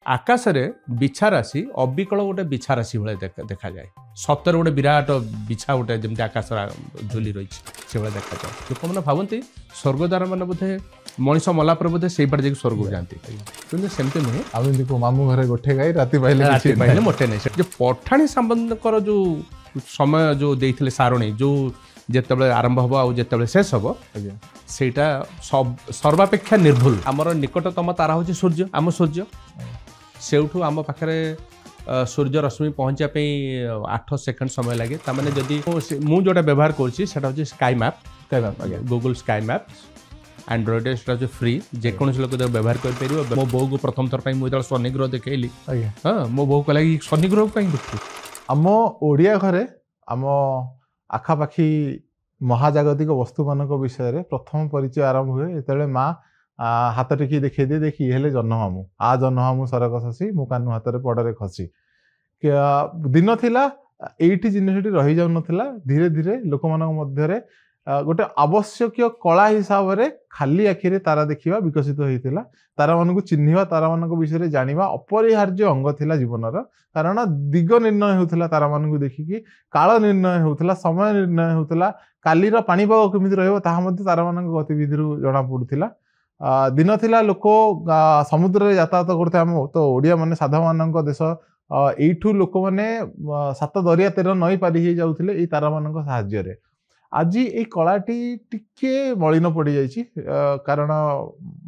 आकाश रे बिछा राशि अबिकल गोटे बिछा राशि भाई देखा जाए सप्तर गोटे विराट बिछा गोटे जमी आकाश झुली रही से भाई देखा जाए लोक मैंने भावती स्वर्गद्वार मैंने बोधे मनीष मला पर बोधे से पटे स्वर्ग जाती कि सेमती नुहे आम मामू घरे गोटे गाई राति पाइले मोटे नहीं जो पठाणी संबंधकर जो समय जो देते सारणी जो जिते आरंभ हम आउ जिते शेष हम सेटा सर्वापेक्षा निर्भुल आमर निकटतम तारा हूँ सूर्य आम सूर्य सेठू आम पाखे सूर्य रश्मि पहुँचापी 8 सेकेंड समय लगे ताने जदि मुझे जोटा व्यवहार करुँची हूँ sky map Google sky map Android जो फ्री जेकोसी लोक व्यवहार कर मो बो को प्रथम थर मुझे शनिग्रह देखली हाँ मो बो कहला कि शनिग्रह कहीं देखु आम ओडिया घरे आम आखापाखी महाजागतिक वस्तु मान विषय प्रथम परिचय आरंभ हुए जिते माँ हाथ टेकी देखी दिए देखी ये जह्नमामू आ जह्नमामू सरक शशी मो कानू हाथ में पड़े खसी दिन थिला एठी जिनसटी रही जाऊ नथिला धीरे धीरे लोक मान गोटे आवश्यक कला हिसाब से खाली आखिरे तारा देखा विकसित होता तारा मान चिन्हवा तारा मान विषय जाना अपरिहार्य अंग थिला जीवनर कारण दिग निर्णय होता तारा मान देखिकी काल निर्णय होता समय निर्णय होता कालीर पाणीपाग केमिति रहिबो ताहा मध्ये तारा मान गतिविधि जना पड़ुथिला दिन थिला लोक समुद्र रे यातायात करते आम तो ओडिया माने साधा मानक देश एठू लोक माने 7 दरिया 13 नई पारी हो जाउथिले ए तारा मानक सहाय्य रे आज ये कलाटी टिके मलिन पड़ी जाइए कारण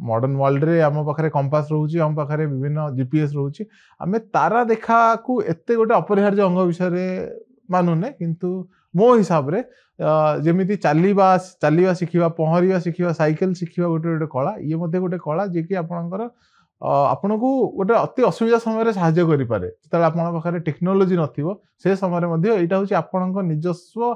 मॉडर्न वर्ल्ड रे आम पाखे कंपास रोचे आम पाखे विभिन्न जीपीएस रोचे आम तारा देखा को एते गोटे अपरिहार्य अंग विषय मानुने किंतु मो हिसाब रे जेमिति चलवा शिखा पहरिया शिखा साइकेल शिखा गोटे गोटे कला ये मध्य गोटे कला जी कि आपणकर आपन को गोटे अति असुविधा समय साहाय्य करें जो आप टेक्नोलोजी नथिबो से समय यहाँ हूँ आपण निजस्व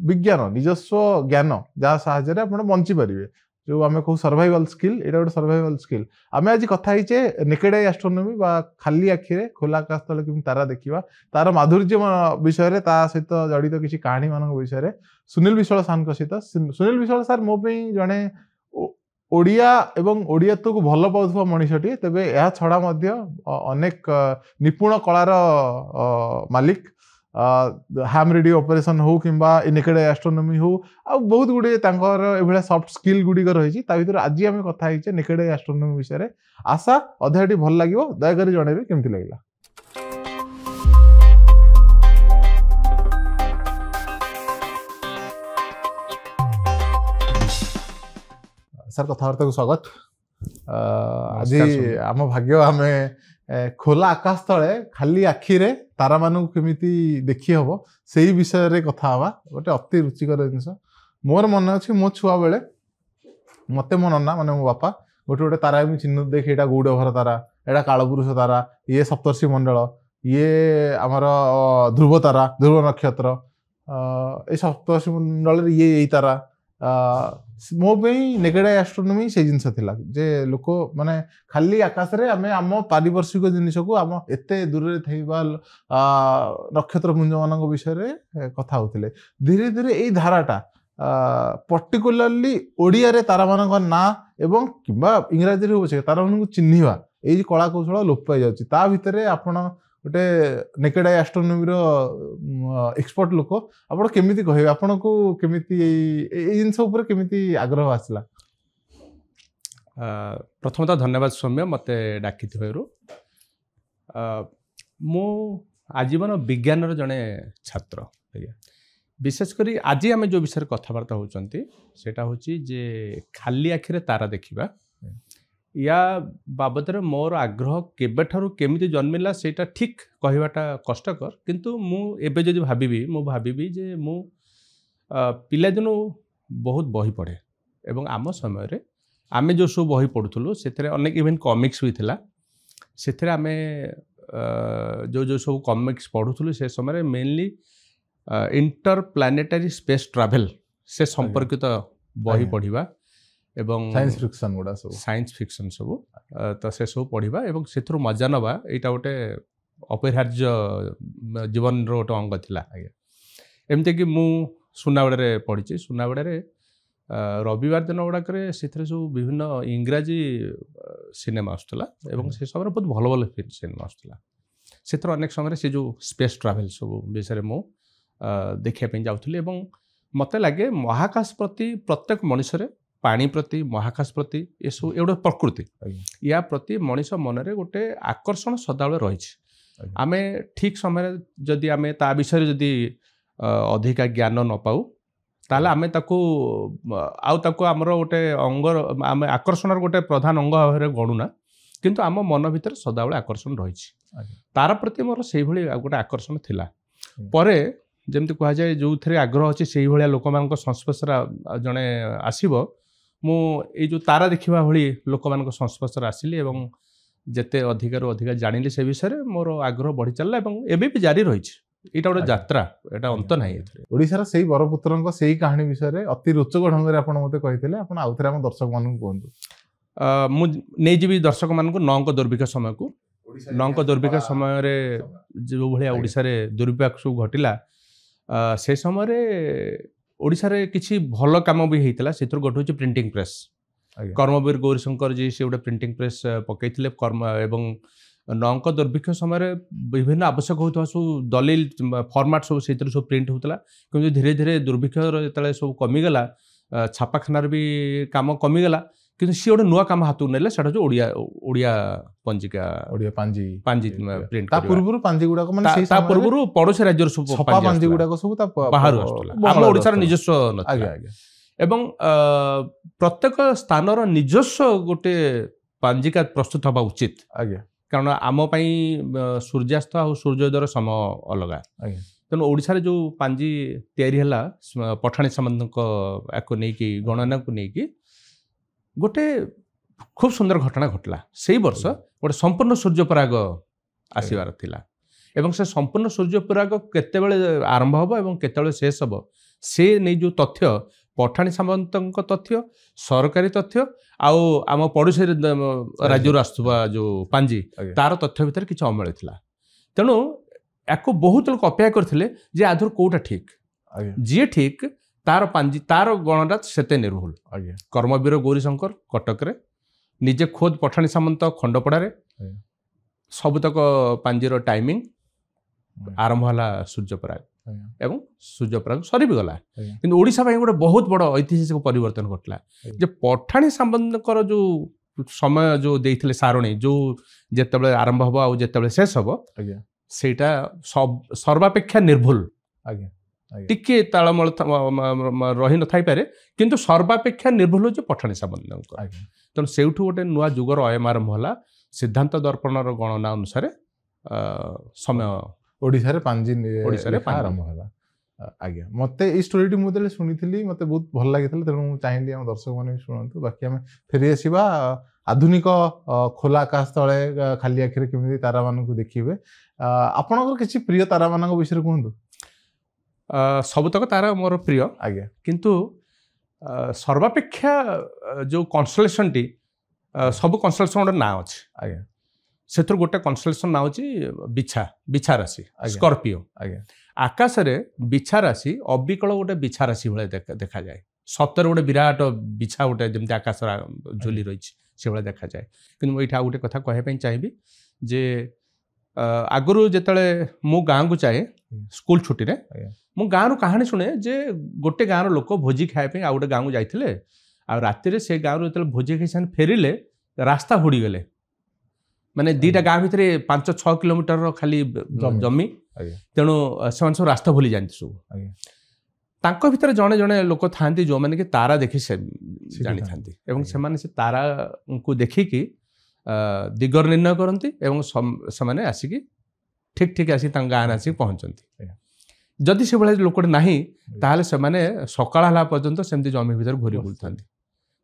विज्ञान निजस्व ज्ञान जहाँ साहाय्य आप बंची पारे जो आम कहू सर्वाइवल स्किल यहाँ गोटे सर्वाइवल स्किल आम आज कथा होचे नेकेड आई एस्ट्रोनॉमी बा खाली आखिरे खोला आकाश तले केमि तारा देखा तार माधुर्य विषय सहित जड़ित किसी कहानी मान विषय सुनील विश्वाल सार सहित सुनील विश्वाल सार मो जड़े ओडिया एवं ओडियात्व को भल पाउथुवा मनीषटी तेबे यह छड़ा अनेक निपुण कलार मालिक हैम रेडियो ऑपरेशन हो किंबा नेकेड एस्ट्रोनॉमी हो आ बहुत गुड़े ये सॉफ्ट स्किल गुड़िक रही भर आज आम कथा होचे नेकेड एस्ट्रोनॉमी विषय आशा अध्यायटी भल लगे दयाकोरी जनइबे केमती लगिला। सर कथबार्ता को स्वागत आज आम भाग्य आम खोला आकाश तले खाली आखिरे तारा मानू केमिति देखी हम से विषय रे कथा हवा गोटे अति रुचिकर जिनस मोर मन अच्छे मो छुआ बेले मते मो नना माने मो बापा गोटे गोटे तारा चिन्ह देखे यहाँ गौड़भर तारा एटा कालपुरुष तारा ये सप्तर्षि मंडल ये आमर ध्रुव तारा ध्रुव नक्षत्र ये सप्तर्षि मंडल ये तारा मो नेकेड एस्ट्रोनॉमी से जिनस थिला जे लोक माने खाली आकाश रे आमे आम पारिपार्श्विक जिनिस को आम एते दूर रे थैबा नक्षत्रपुंज मान विषय रे कथा होतिले धीरे धीरे एई धाराटा पर्टिकुलरली ओडिया रे तारा मान ना एवं किंबा इंग्रजी रे होछे तारा मान चिन्हिबा एई कला कौशल लोप पाई जाउची ता भितरे आपण गोटे नेकेड आई एस्ट्रोनॉमी एक्सपर्ट लोक आप केमिति कहे आपन को केमिति जिनस केमिति आग्रह आसला। प्रथमतः धन्यवाद सौम्य मत डाकी मो आजीवन विज्ञान जड़े छात्र विशेषकर आज आम जो विषय कथबार्ता होती सेटा हूँ जे खाली आखिरे तारा देखा या बाबद मोर आग्रह केबेठारु केमिति जन्मिला सेटा ठीक कहवाटा कष्टकर किंतु मु एबे जदि भाबिबी जे मु पिलादिनु बहुत बही पढ़े एवं आम समय रे आमे जो सब बही पढ़ुथुलु सेथरे अनेक इवेन कॉमिक्स भी थिला सेथरे आमे जो सब कॉमिक्स पढ़ुथुलु से समय mainly inter planetary space travel से संपर्कित बही पढ़िबा एवं साइंस फिक्शन सब तो से सब पढ़ा एवं से मजा नवा यहाँ गोटे अपरिहार्य जीवन रोटे अंग थिला एमती कि मु सुनाबेड़े पढ़ी सुनाबेड़े रविवार दिन गुड़ाक सब विभिन्न इंग्राजी सिनेमा आसूला से समय बहुत भल भल सिनेमा आसूला से अनेक समय से जो स्पेस ट्रावेल सब विषय मु देखा जाऊँगी मत लगे महाकाश प्रति प्रत्येक मनुष्य पानी प्रति महाकाश प्रति ये सब एगोटे प्रकृति या प्रति मनीष मन में गोटे आकर्षण सदाबले रही आमे ठीक समय जदि आमे ता विषय जदि अधिका ज्ञान न पाऊ ताले आमे ताको आमर गोटे अंग आमे आकर्षण गोटे प्रधान अंग भाव गणुना किंतु आम मन भीतर सदाबले आकर्षण रही तार प्रति मोर से गोटे आकर्षण थिला परे जमती कह जाए जो थे आग्रह अच्छी से भाया लोक मान संस्पर्श जड़े आसब मु तारा देखा भाई लोक मान संस्पर्श आसिली जिते अधिकार अधिका जानिली से विषय मोर आग्रह बढ़ी चलला एबे भी जारी रही एटा गोटे यात्रा एटा अंत नाही ओडिशार सेही बरपुत्रंक सेही कहानी विषय अति रोचक ढंग से आपण मते कहिथिले आपण आउथरे हम दर्शक मानन कोहंतु मु नै जीवी दर्शक मान को नौंक दुर्भिक्ष समय को नौंक दुर्भिक्ष समय रे जो भलिया ओडिसा रे दुर्भिक्ष सब घटिला से समय ओडिसा रे किछि भल काम भी हेतिला सेथुर गोटे होछि प्रिंटिंग प्रेस कर्मवीर गौरीशंकर जी से गोटे प्रिंटिंग प्रेस पकईले कर्म एवं नौंक दुर्भिक्ष समय विभिन्न आवश्यक होता सब दलिल फॉर्मेट सब से सब प्रिंट होता कि धीरे धीरे दुर्भिक्ष जो सब कमिगला छापाखानार भी काम कमिगला कि सी गोटे नुआ काम हाथ ने ओडिया पंजिका पांजी प्रिंट पूर्व पांजी गुडा माने पूर्व पड़ोसी राज्य सब पांजी गुडा सब बाहर आसुला आम ओडिसार निजस्व नथिला एवं प्रत्येक स्थानर निजस्व गोटे पांजिका प्रस्तुत हवा उचित कारण आम सूर्यास्त आ सूर्योदय समय अलग तेणु ओडिशा जो पांजी तैयारी हैला पठाणी सामंत नहीं गणना को लेकिन गोटे खूब सुंदर घटना घटला से वर्ष गोटे संपूर्ण सूर्यपराग आसबार थिला एवं से संपूर्ण सूर्यपराग केतेबेले आरंभ हबो एवं केतेबेले शेष हबो से नहीं जो तथ्य पठाणी सामंत तथ्य सरकारी तथ्य आउ आम पड़ोसी राज्य आसुवा जो पांजी तार तथ्य भितर किसी अमेल थिला तेणु याको बहुत लोग अपेक्षा करथिले जे आधुर कोटा ठीक जी ठीक तार पांजी तार गणना सेते निर्भुल कर्मवीर गौरीशंकर कटक रे निजे खोद पठाणी सामंत खंडपड़ारे सबतक पांजीर टाइमिंग आरंभ होला सूर्यपराग एवं सूर्यपराग सरी भी गला किंतु ओडिशा भाई गोटे बहुत बड़ ऐतिहासिक परिवर्तन घटला जे पठाणी सामंतर जो समय जो देइथिले सारणी जो जेतेबेले आरंभ हबो आ जेतेबेले शेष हबो सेटा सर्वापेक्षा निर्भुल टिके तालमल रही न थाई पारे किंतु सर्वापेक्षा निर्भुल हो पठाणी सामंत तेणु से गोटे नुआ जुगर अयम आरंभ होला सिद्धांत दर्पणर गणना अनुसार समय ओडिसा पांजी आरंभ होला आज्ञा मते ई स्टोरी मुझे शुणी मते बहुत भल लगी तेणु चाहिए आम दर्शक मैंने शुणु बाकी आम फेरी आसवा आधुनिक खोला आकाश तले खाली आखिरे केमी तारा मान देखिए आपणकर किसी प्रिय तारा मान विषय कहतु सबतक तारा मोर प्रिय आज्ञा किंतु सर्वापेक्षा जो कन्स्टलेशन टी सब कन्स्टलेशन गोटे ना अच्छे आज्ञा से गोटे कन्स्टलेशन ना अच्छी बिछा राशि स्कॉर्पियो आकाश रे बिछा राशि अबिकल गोटे बिछा राशि भाई देखा जाए सप्तर गोटे विराट बिछा गोटे जमी आकाश झुली रही से भाई देखा जाए कि मुझे गोटे कथा कहवाई चाहिए जे आगु जिते मु गाँव को जाए स्कूल छुट्टी रे मु गाँव कहानी शुणे जे गोटे गाँव लोक भोजी खायापी आ गोटे गाँव जाते आ राति से गाँव जो भोजी खाई फेरिले रास्ता हुड़ी गले माने दीटा गाँव भितर 5-6 किलोमीटर खाली जमी तेणु से सब रास्ता भूली जाती सब तांको भितर जड़े जड़े लोक था जो मैंने कि तारा देखी से जानी था से तारा को देखिकी दिगर निर्णय करती से आसिकी ठीक ठीक आसिक गाँव आसिक पहुँचती जदि से भाई लोकटे ना ताहले से सकाळ हला पर्यंत सेमती जमी भीतर घूरी बुलता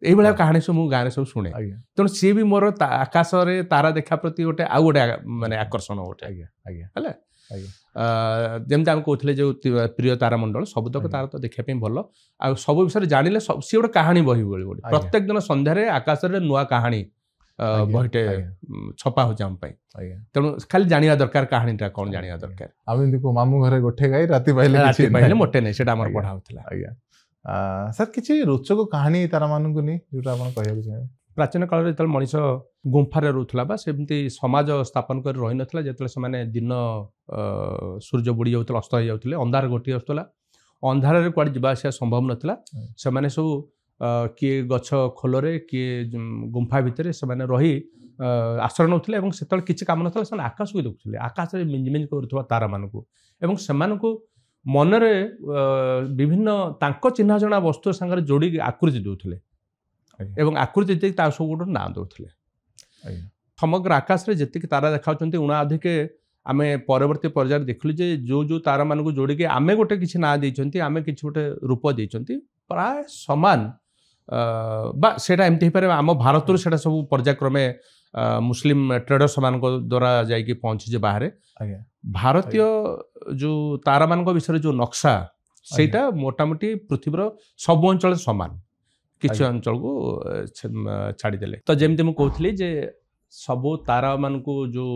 यही भाया कहानी सब गाँव में सब शुणे तेणु सी भी मोर आकाश रे तारा देखा प्रति गोटे आउ गोटे माने आकर्षण गोटे है जमी आम कहते जो प्रिय तारा मंडल सबतक तारा तो देखापी भल आ सब विषय जानिले सी गोटे कहानी बही गोटे प्रत्येक दिन संध्यारे आकाश रे नुआ कहानी बहीटे छपा हो तेणु खाली जानिया दरकार कहानीटा कौन जानिया दरकार आम मामू घरे गोटे गाई राति पाइले मोटे नहीं से पढ़ा होता ସାର୍ କିଛି ରୋଚକ କାହାଣୀ ତାରାମାନଙ୍କୁ ନେଇ ଯୋଉଟା ଆପଣ କହିବାକୁ ଚାହିଁବେ? ପ୍ରାଚୀନ କାଳରେ ଯେତେବେଳେ ମଣିଷ ଗୁମ୍ଫାରେ ରହୁଥିଲା ବା ସେମିତି ସମାଜ ସ୍ଥାପନ କରି ରହିନଥିଲା, ଯେତେବେଳେ ସେମାନେ ଦିନ ସୂର୍ଯ୍ୟ ବୁଡ଼ି ଯାଉଥିଲେ, ଅସ୍ତ ହେଇଯାଉଥିଲେ, ଅନ୍ଧାର ଗୋଟିଏ ଆସୁଥିଲା, ଅନ୍ଧାରରେ କୁଆଡ଼େ ଯିବା ଆସିବା ସମ୍ଭବ ନଥିଲା, ସେମାନେ ସବୁ କିଏ ଗଛ ଖୋଲରେ କିଏ ଗୁମ୍ଫା ଭିତରେ ସେମାନେ ରହି ଆଶ୍ରୟ ନେଉଥିଲେ ଏବଂ ସେତେବେଳେ କିଛି କାମ ନଥିଲା, ସେମାନେ ଆକାଶକୁ ଦେଖୁଥିଲେ, ଆକାଶରେ ମିଞ୍ଜିମିଞ୍ଜି କରୁଥିବା ତାରାମାନଙ୍କୁ ଏବଂ ସେମାନଙ୍କୁ ମନରେ ବିଭିନ୍ନ ତାଙ୍କ ଚିହ୍ନା ଜଣା ବସ୍ତୁ ସାଙ୍ଗରେ ଯୋଡ଼ିକି ଆକୃତି ଦେଉଥିଲେ ଏବଂ ଆକୃତି ଦେଇକି ତା ସବୁ ଗୋଟେ ନାଁ ଦେଉଥିଲେ। ସମଗ୍ର ଆକାଶରେ ଯେତିକି ତାରା ଦେଖାଉଛନ୍ତି ଉଣା ଅଧିକେ ଆମେ ପରବର୍ତ୍ତୀ ପର୍ଯ୍ୟାୟରେ ଦେଖିଲୁ ଯେ ଯୋଉ ତାରାମାନଙ୍କୁ ଯୋଡ଼ିକି ଆମେ ଗୋଟେ କିଛି ନାଁ ଦେଇଛନ୍ତି, ଆମେ କିଛି ଗୋଟେ ରୂପ ଦେଇଛନ୍ତି, ପ୍ରାୟ ସମାନ ବା ସେଇଟା ଏମିତି ହେଇପାରେ ଆମ ଭାରତରୁ ସେଇଟା ସବୁ ପର୍ଯ୍ୟାୟକ୍ରମେ ମୁସଲିମ ଟ୍ରେଡର୍ସ ମାନଙ୍କ ଦ୍ୱାରା ଯାଇକି ପହଞ୍ଚିଛି ବାହାରେ। ଭାରତୀୟ ଯୋଉ ତାରାମାନଙ୍କ ବିଷୟରେ ଯୋଉ ନକ୍ସା ସେଇଟା ମୋଟାମୋଟି ପୃଥିବୀର ସବୁ ଅଞ୍ଚଳରେ ସମାନ, କିଛି ଅଞ୍ଚଳକୁ ଛାଡ଼ିଦେଲେ। ତ ଯେମିତି ମୁଁ କହୁଥିଲି ଯେ ସବୁ ତାରାମାନଙ୍କୁ ଯୋଉ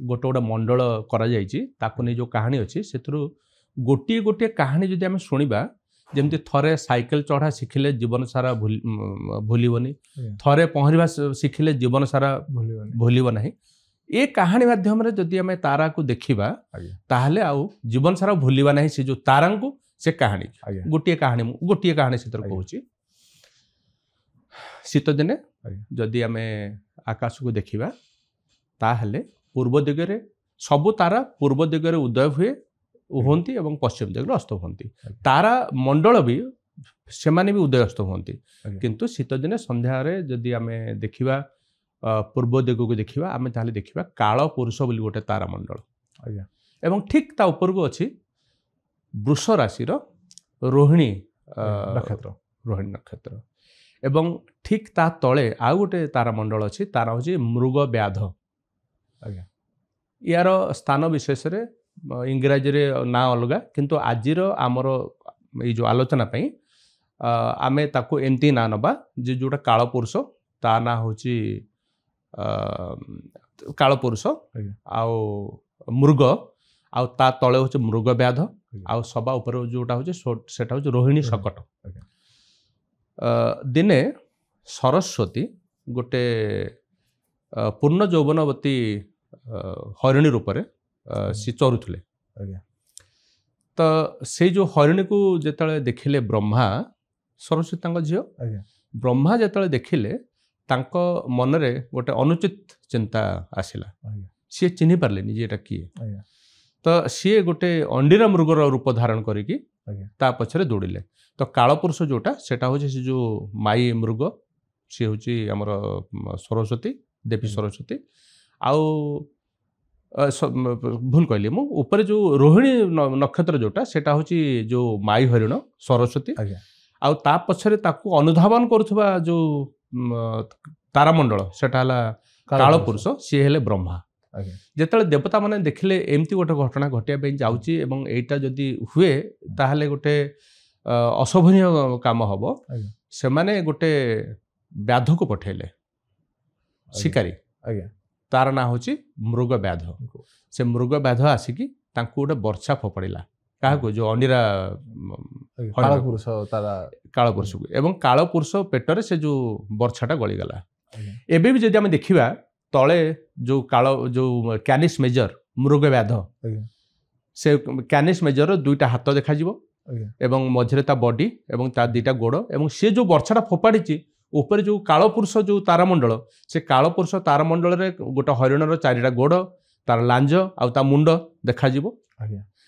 ଗୋଟେ ଗୋଟେ ମଣ୍ଡଳ କରାଯାଇଛି ତାକୁ ନେଇ ଯୋଉ କାହାଣୀ ଅଛି ସେଥିରୁ ଗୋଟିଏ ଗୋଟିଏ କାହାଣୀ ଯଦି ଆମେ ଶୁଣିବା, ଯେମିତି ଥରେ ସାଇକେଲ ଚଢ଼ା ଶିଖିଲେ ଜୀବନ ସାରା ଭୁଲିବନି, ଥରେ ପହଁରିବା ଶିଖିଲେ ଜୀବନ ସାରା ଭୁଲିବ ନାହିଁ, ଏ କାହାଣୀ ମାଧ୍ୟମରେ ଯଦି ଆମେ ତାରାକୁ ଦେଖିବା ତାହେଲେ ଆଉ ଜୀବନ ସାରା ଭୁଲିବା ନାହିଁ ସେ ଯୋଉ ତାରାଙ୍କୁ, ସେ କାହାଣୀ ଗୋଟିଏ କାହାଣୀ ସେଥିରେ କହୁଛି। ଶୀତ ଦିନେ ଯଦି ଆମେ ଆକାଶକୁ ଦେଖିବା ତାହେଲେ ପୂର୍ବ ଦିଗରେ ସବୁ ତାରା ପୂର୍ବ ଦିଗରେ ଉଦୟ ହୁଅନ୍ତି ଏବଂ ପଶ୍ଚିମ ଦିଗରେ ଅସ୍ତ ହୁଅନ୍ତି। ତାରା ମଣ୍ଡଳ ବି ସେମାନେ ବି ଉଦୟ ଅସ୍ତ ହୁଅନ୍ତି, କିନ୍ତୁ ଶୀତ ଦିନେ ସନ୍ଧ୍ୟାରେ ଯଦି ଆମେ ଦେଖିବା ପୂର୍ବ ଦିଗକୁ ଦେଖିବା ଆମେ ତାହେଲେ ଦେଖିବା କାଳ ପୁରୁଷ ବୋଲି ଗୋଟେ ତାରା ମଣ୍ଡଳ ଏବଂ ଠିକ୍ ତା ଉପରକୁ ଅଛି ବୃଷ ରାଶିର ରୋହିଣୀ ନକ୍ଷତ୍ର ଏବଂ ଠିକ୍ ତା ତଳେ ଆଉ ଗୋଟେ ତାରା ମଣ୍ଡଳ ଅଛି, ତାର ହେଉଛି ମୃଗ ବ୍ୟାଧ। ୟାର ସ୍ଥାନ ବିଶେଷରେ ଇଂରାଜୀରେ ନାଁ ଅଲଗା, କିନ୍ତୁ ଆଜିର ଆମର ଏଇ ଯୋଉ ଆଲୋଚନା ପାଇଁ ଆମେ ତାକୁ ଏମିତି ନାଁ ନେବା ଯେ ଯୋଉଟା କାଳପୁରୁଷ ତା ନାଁ ହେଉଛି କାଳପୁରୁଷ, ଆଉ ମୃଗ, ଆଉ ତା ତଳେ ହେଉଛି ମୃଗ ବ୍ୟାଧ, ଆଉ ସବା ଉପରେ ଯୋଉଟା ହେଉଛି ସେଟା ହେଉଛି ରୋହିଣୀ ଶକଟ। ଦିନେ ସରସ୍ୱତୀ ଗୋଟେ ପୂର୍ଣ୍ଣ ଯୌବନବତୀ ହରିଣୀ ରୂପରେ ସେ ଚରୁଥିଲେ। ତ ସେଇ ଯୋଉ ହରିଣୀକୁ ଯେତେବେଳେ ଦେଖିଲେ ବ୍ରହ୍ମା, ସରସ୍ୱତୀ ତାଙ୍କ ଝିଅ, ବ୍ରହ୍ମା ଯେତେବେଳେ ଦେଖିଲେ ତାଙ୍କ ମନରେ ଗୋଟେ ଅନୁଚିତ ଚିନ୍ତା ଆସିଲା, ସିଏ ଚିହ୍ନି ପାରିଲେନି ଯେ ଏଟା କିଏ। ତ ସିଏ ଗୋଟେ ଅଣ୍ଡିରା ମୃଗର ରୂପ ଧାରଣ କରିକି ତା ପଛରେ ଦୌଡ଼ିଲେ। ତ କାଳପୁରୁଷ ଯୋଉଟା ସେଟା ହେଉଛି ସେ ଯୋଉ ମାଇ ମୃଗ, ସିଏ ହେଉଛି ଆମର ସରସ୍ୱତୀ, ଦେବୀ ସରସ୍ୱତୀ। ଆଉ ଭୁଲ କହିଲି ମୁଁ, ଉପରେ ଯୋଉ ରୋହିଣୀ ନକ୍ଷତ୍ର ଯୋଉଟା ସେଟା ହେଉଛି ଯୋଉ ମାଇ ହରିଣ ସରସ୍ୱତୀ, ଆଉ ତା ପଛରେ ତାକୁ ଅନୁଧାବନ କରୁଥିବା ଯୋଉ ତାରାମଣ୍ଡଳ ସେଟା ହେଲା କାଳପୁରୁଷ, ସିଏ ହେଲେ ବ୍ରହ୍ମା। ଯେତେବେଳେ ଦେବତା ମାନେ ଦେଖିଲେ ଏମିତି ଗୋଟେ ଘଟଣା ଘଟିବା ପାଇଁ ଯାଉଛି ଏବଂ ଏଇଟା ଯଦି ହୁଏ ତାହେଲେ ଗୋଟେ ଅଶୋଭନୀୟ କାମ ହବ, ସେମାନେ ଗୋଟେ ବ୍ୟାଧକୁ ପଠେଇଲେ ଶିକାରୀ, ତାର ନାଁ ହେଉଛି ମୃଗ ବ୍ୟାଧ। ସେ ମୃଗ ବ୍ୟାଧ ଆସିକି ତାଙ୍କୁ ଗୋଟେ ବର୍ଷା ଫୋପାଡ଼ିଲା, କାହାକୁ? ଯୋଉ ଅଣ୍ଡିରା କାଳପୁରୁଷକୁ, ଏବଂ କାଳପୁରୁଷ ପେଟରେ ସେ ଯୋଉ ବର୍ଷାଟା ଗଳିଗଲା। ଏବେ ବି ଯଦି ଆମେ ଦେଖିବା ତଳେ ଯୋଉ କ୍ୟାନିସ୍ ମେଜର ମୃଗ ବ୍ୟାଧ, ସେ କ୍ୟାନିସ୍ ମେଜର ଦୁଇଟା ହାତ ଦେଖାଯିବ ଏବଂ ମଝିରେ ତା ବଡି ଏବଂ ତା ଦିଟା ଗୋଡ଼, ଏବଂ ସେ ଯୋଉ ବର୍ଷାଟା ଫୋପାଡ଼ିଛି ଉପରେ ଯୋଉ କାଳପୁରୁଷ ଯୋଉ ତାରାମଣ୍ଡଳ, ସେ କାଳପୁରୁଷ ତାରାମଣ୍ଡଳରେ ଗୋଟେ ହରିଣର ଚାରିଟା ଗୋଡ଼, ତାର ଲାଞ୍ଜ ଆଉ ତା ମୁଣ୍ଡ ଦେଖାଯିବ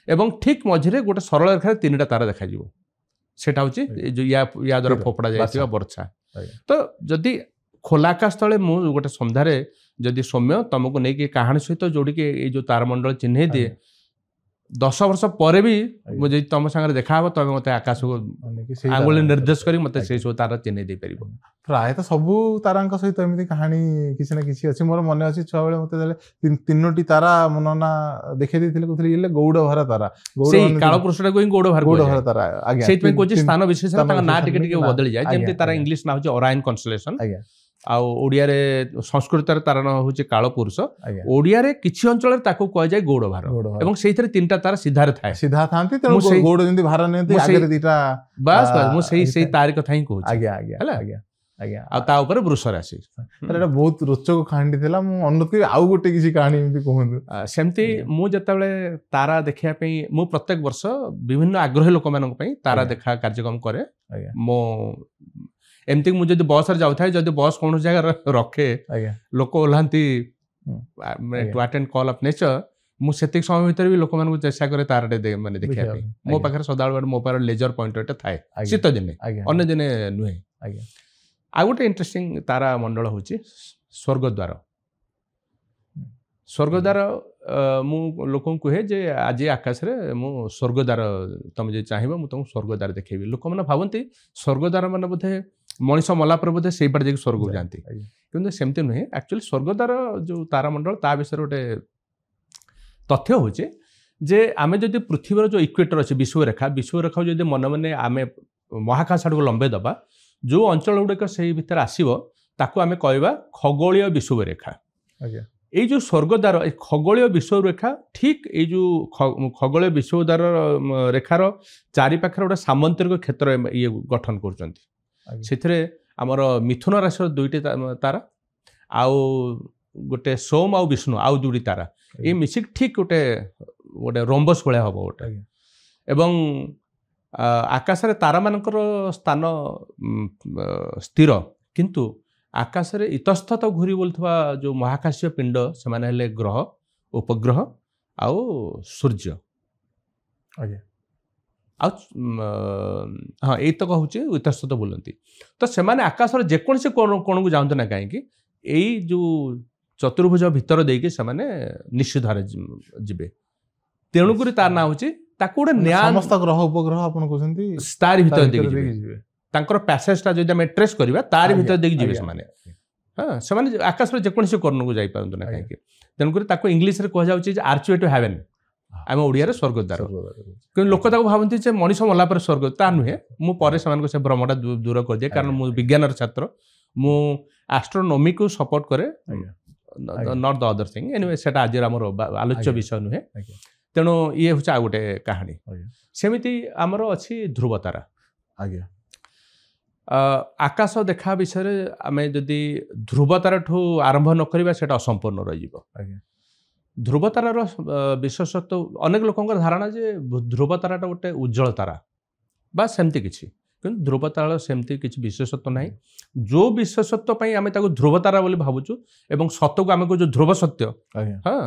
ଏବଂ ଠିକ୍ ମଝିରେ ଗୋଟେ ସରଳ ରେଖାରେ ତିନିଟା ତାରା ଦେଖାଯିବ। ସେଟା ହେଉଛି ୟା ଦ୍ୱାରା ଫୋପଡ଼ା ଯାଇଥିବା ବର୍ଷା। ତ ଯଦି ଖୋଲା ଆକାଶ ତଳେ ମୁଁ ଗୋଟେ ସନ୍ଧ୍ୟାରେ ଯଦି ସୌମ୍ୟ ତମକୁ ନେଇକି କାହାଣୀ ସହିତ ଯୋଡ଼ିକି ଏଇ ଯୋଉ ତାରାମଣ୍ଡଳ ଚିହ୍ନେଇ ଦିଏ, 10 ବର୍ଷ ପରେ ବି ଯଦି ତମ ସାଙ୍ଗରେ ଦେଖାହବ ତମେ ମତେ ଆକାଶକୁ ଆଙ୍ଗୁଳି ନିର୍ଦ୍ଦେଶ କରି ମତେ ସେଇ ସବୁ ତାରା ଚିହ୍ନେଇ ଦେଇପାରିବ। ପ୍ରାୟତଃ ସବୁ ତାରାଙ୍କ ସହିତ ଏମିତି କାହାଣୀ କିଛି ନା କିଛି ଅଛି। ମୋର ମନେ ଅଛି ଛୁଆବେଳେ ମତେ ତିନୋଟି ତାରା ମନନା ଦେଖେଇ ଦେଇଥିଲେ, କହୁଥିଲେ ଇଲେ ଗୌଡ଼ ଭରା ତାରା, ସେଇ କାଳପୁରୁଷଟାକୁ ହିଁ ଗୌଡ଼ ଭରା ତାରା। ସେଇଥିପାଇଁ କହୁଛି ସ୍ଥାନ ବିଶେଷରେ ତାଙ୍କ ନାଁ ଟିକେ ଟିକେ ବଦଳି ଯାଏ, ଯେମିତି ତାର ଇଂଲିଶ ନାଁ ହେଉଛି ଅରାୟନ କନଷ୍ଟେଲେସନ ओडिया रे संस्कृत तार नाम हूँ काल पुरुष ओडिया रे किछि अंचल ताको कह जाए गौड़ भार एवं सेइथरे तीनटा तार सीधारे थाए सीधा थांती तेणु गौड़ जेंति भार नियंती आगे दीटा बस बस मु सेई तार कथा ही कहूँ आज्ञा आज्ञा हैला आज्ञा आज्ञा आ ता ऊपर वृष राशि एटा बहुत रोचक कहानी थिला मु अनुरोध करी आउ गोटे किछि कहानी एमति कहंतु सेमती मु जतबेले तारा देखिया पई मु प्रत्येक वर्ष विभिन्न आग्रही लोक मानक पई तारा देखा कार्यक्रम करे मो एमती मु जदि बस रे जाउ थाय जदि बस कोन जगह रखे लोक ओलांती to attend call of nature मु सेतिक समय भीतर भी लोक मानक चेष्टा करे ताराटे माने देखिया पई मो पाखर सदाळ मो पार लेजर पॉइंटर एटा थाए शीत दिने अन्य दिने नुहे आ गोटे इंटरेस्टिंग तारा मंडल हूँ स्वर्गद्वार स्वर्गद्वार मु लोक कहे जे आज आकाश रे मु स्वर्गद्वार तुम जो चाहब मुझे तुमको स्वर्गद्वार देखेबी लोक मैंने भावती स्वर्गद्वार मैंने बोधे मनीष मला पर बोधे से पटे स्वर्ग जाती कि सेमती नुहे एक्चुअली स्वर्गद्वार जो तारा मंडल ता विषय गोटे तथ्य हूँ जे आमे जदि पृथ्वीर जो इक्वेटर अच्छे विश्वरेखा जदि मन मन आम महाकाश आड़ को लंबे दबा जो अंचल गुड़िक से भितर आसो ताकू आमे कहवा खगोलीय विषुवरेखा ये जो स्वर्गद्वार खगोलीय विषुवरेखा ठीक ये जो खगोलीय विषुवद्वार रेखार चारिपाखे गोटे सामंतरिक क्षेत्र ये गठन कर आमर मिथुन राशि दुईटी तारा आउ गोटे सोम आउ विष्णु आउ दुईटी तारा ये मिसिक ठीक गोटे गोटे रोम्बस भाया हम गोटे एवं आकाश रे तारा मानकर स्थान स्थिर किंतु आकाश रे इतस्तत घूरी बोलथवा जो महाकाशीय पिंड से माने हेले ग्रह उपग्रह आउ सूर्य आ हाँ ये तो कहूँ इतस्तत बोलती तो से माने आकाश रे जेकोसी कोण को जानते ना कहीं यही जो चतुर्भुज भितर देकी से माने निश्चिधारे जिबे तेणुकरी तार ना होची ताको समस्त ग्रह उपग्रह आपण कहउछंती तार भीतर देखि जिवे तांकर पैसेज ता जदि हम ट्रेस करबा तार भीतर देखि जिवे से माने हां से माने आकाश रे जेकोसी कोर्न को जाई परंतु ना काहे तेन करी ताको इंग्लिश रे कह जाउची जे आर्चवे टू हेवन आम ओडिया रे स्वर्गद्वार कि लोक ताको भाबंती जे मनीष मला पर स्वर्ग ता नुहे मु परे समान को से भ्रमटा दूर कर दिए कारण मु विज्ञान छात्र मु एस्ट्रोनॉमी को सपोर्ट करे not the other thing anyway सेटा आज हमर आलोच्य विषय नुहे तेणु ये हूँ आ गोटे कहानी सेमिति आमर अच्छी ध्रुवतारा आकाश देखा विषय आम जदि ध्रुवतारा ठू आरंभ न करवा सेटा असंपूर्ण रही ध्रुवतारार विशेषत्व अनेक लोकंर धारणा जे ध्रुवताराटा गोटे उज्जवल तारा बा सेमती किछि किंतु ध्रुवतारा सेमती किछि विशेषत्व नहीं जो विशेषत्व आम ध्रुवतारा बोली भावुचु एवं सत्य को आम जो ध्रुव सत्य हाँ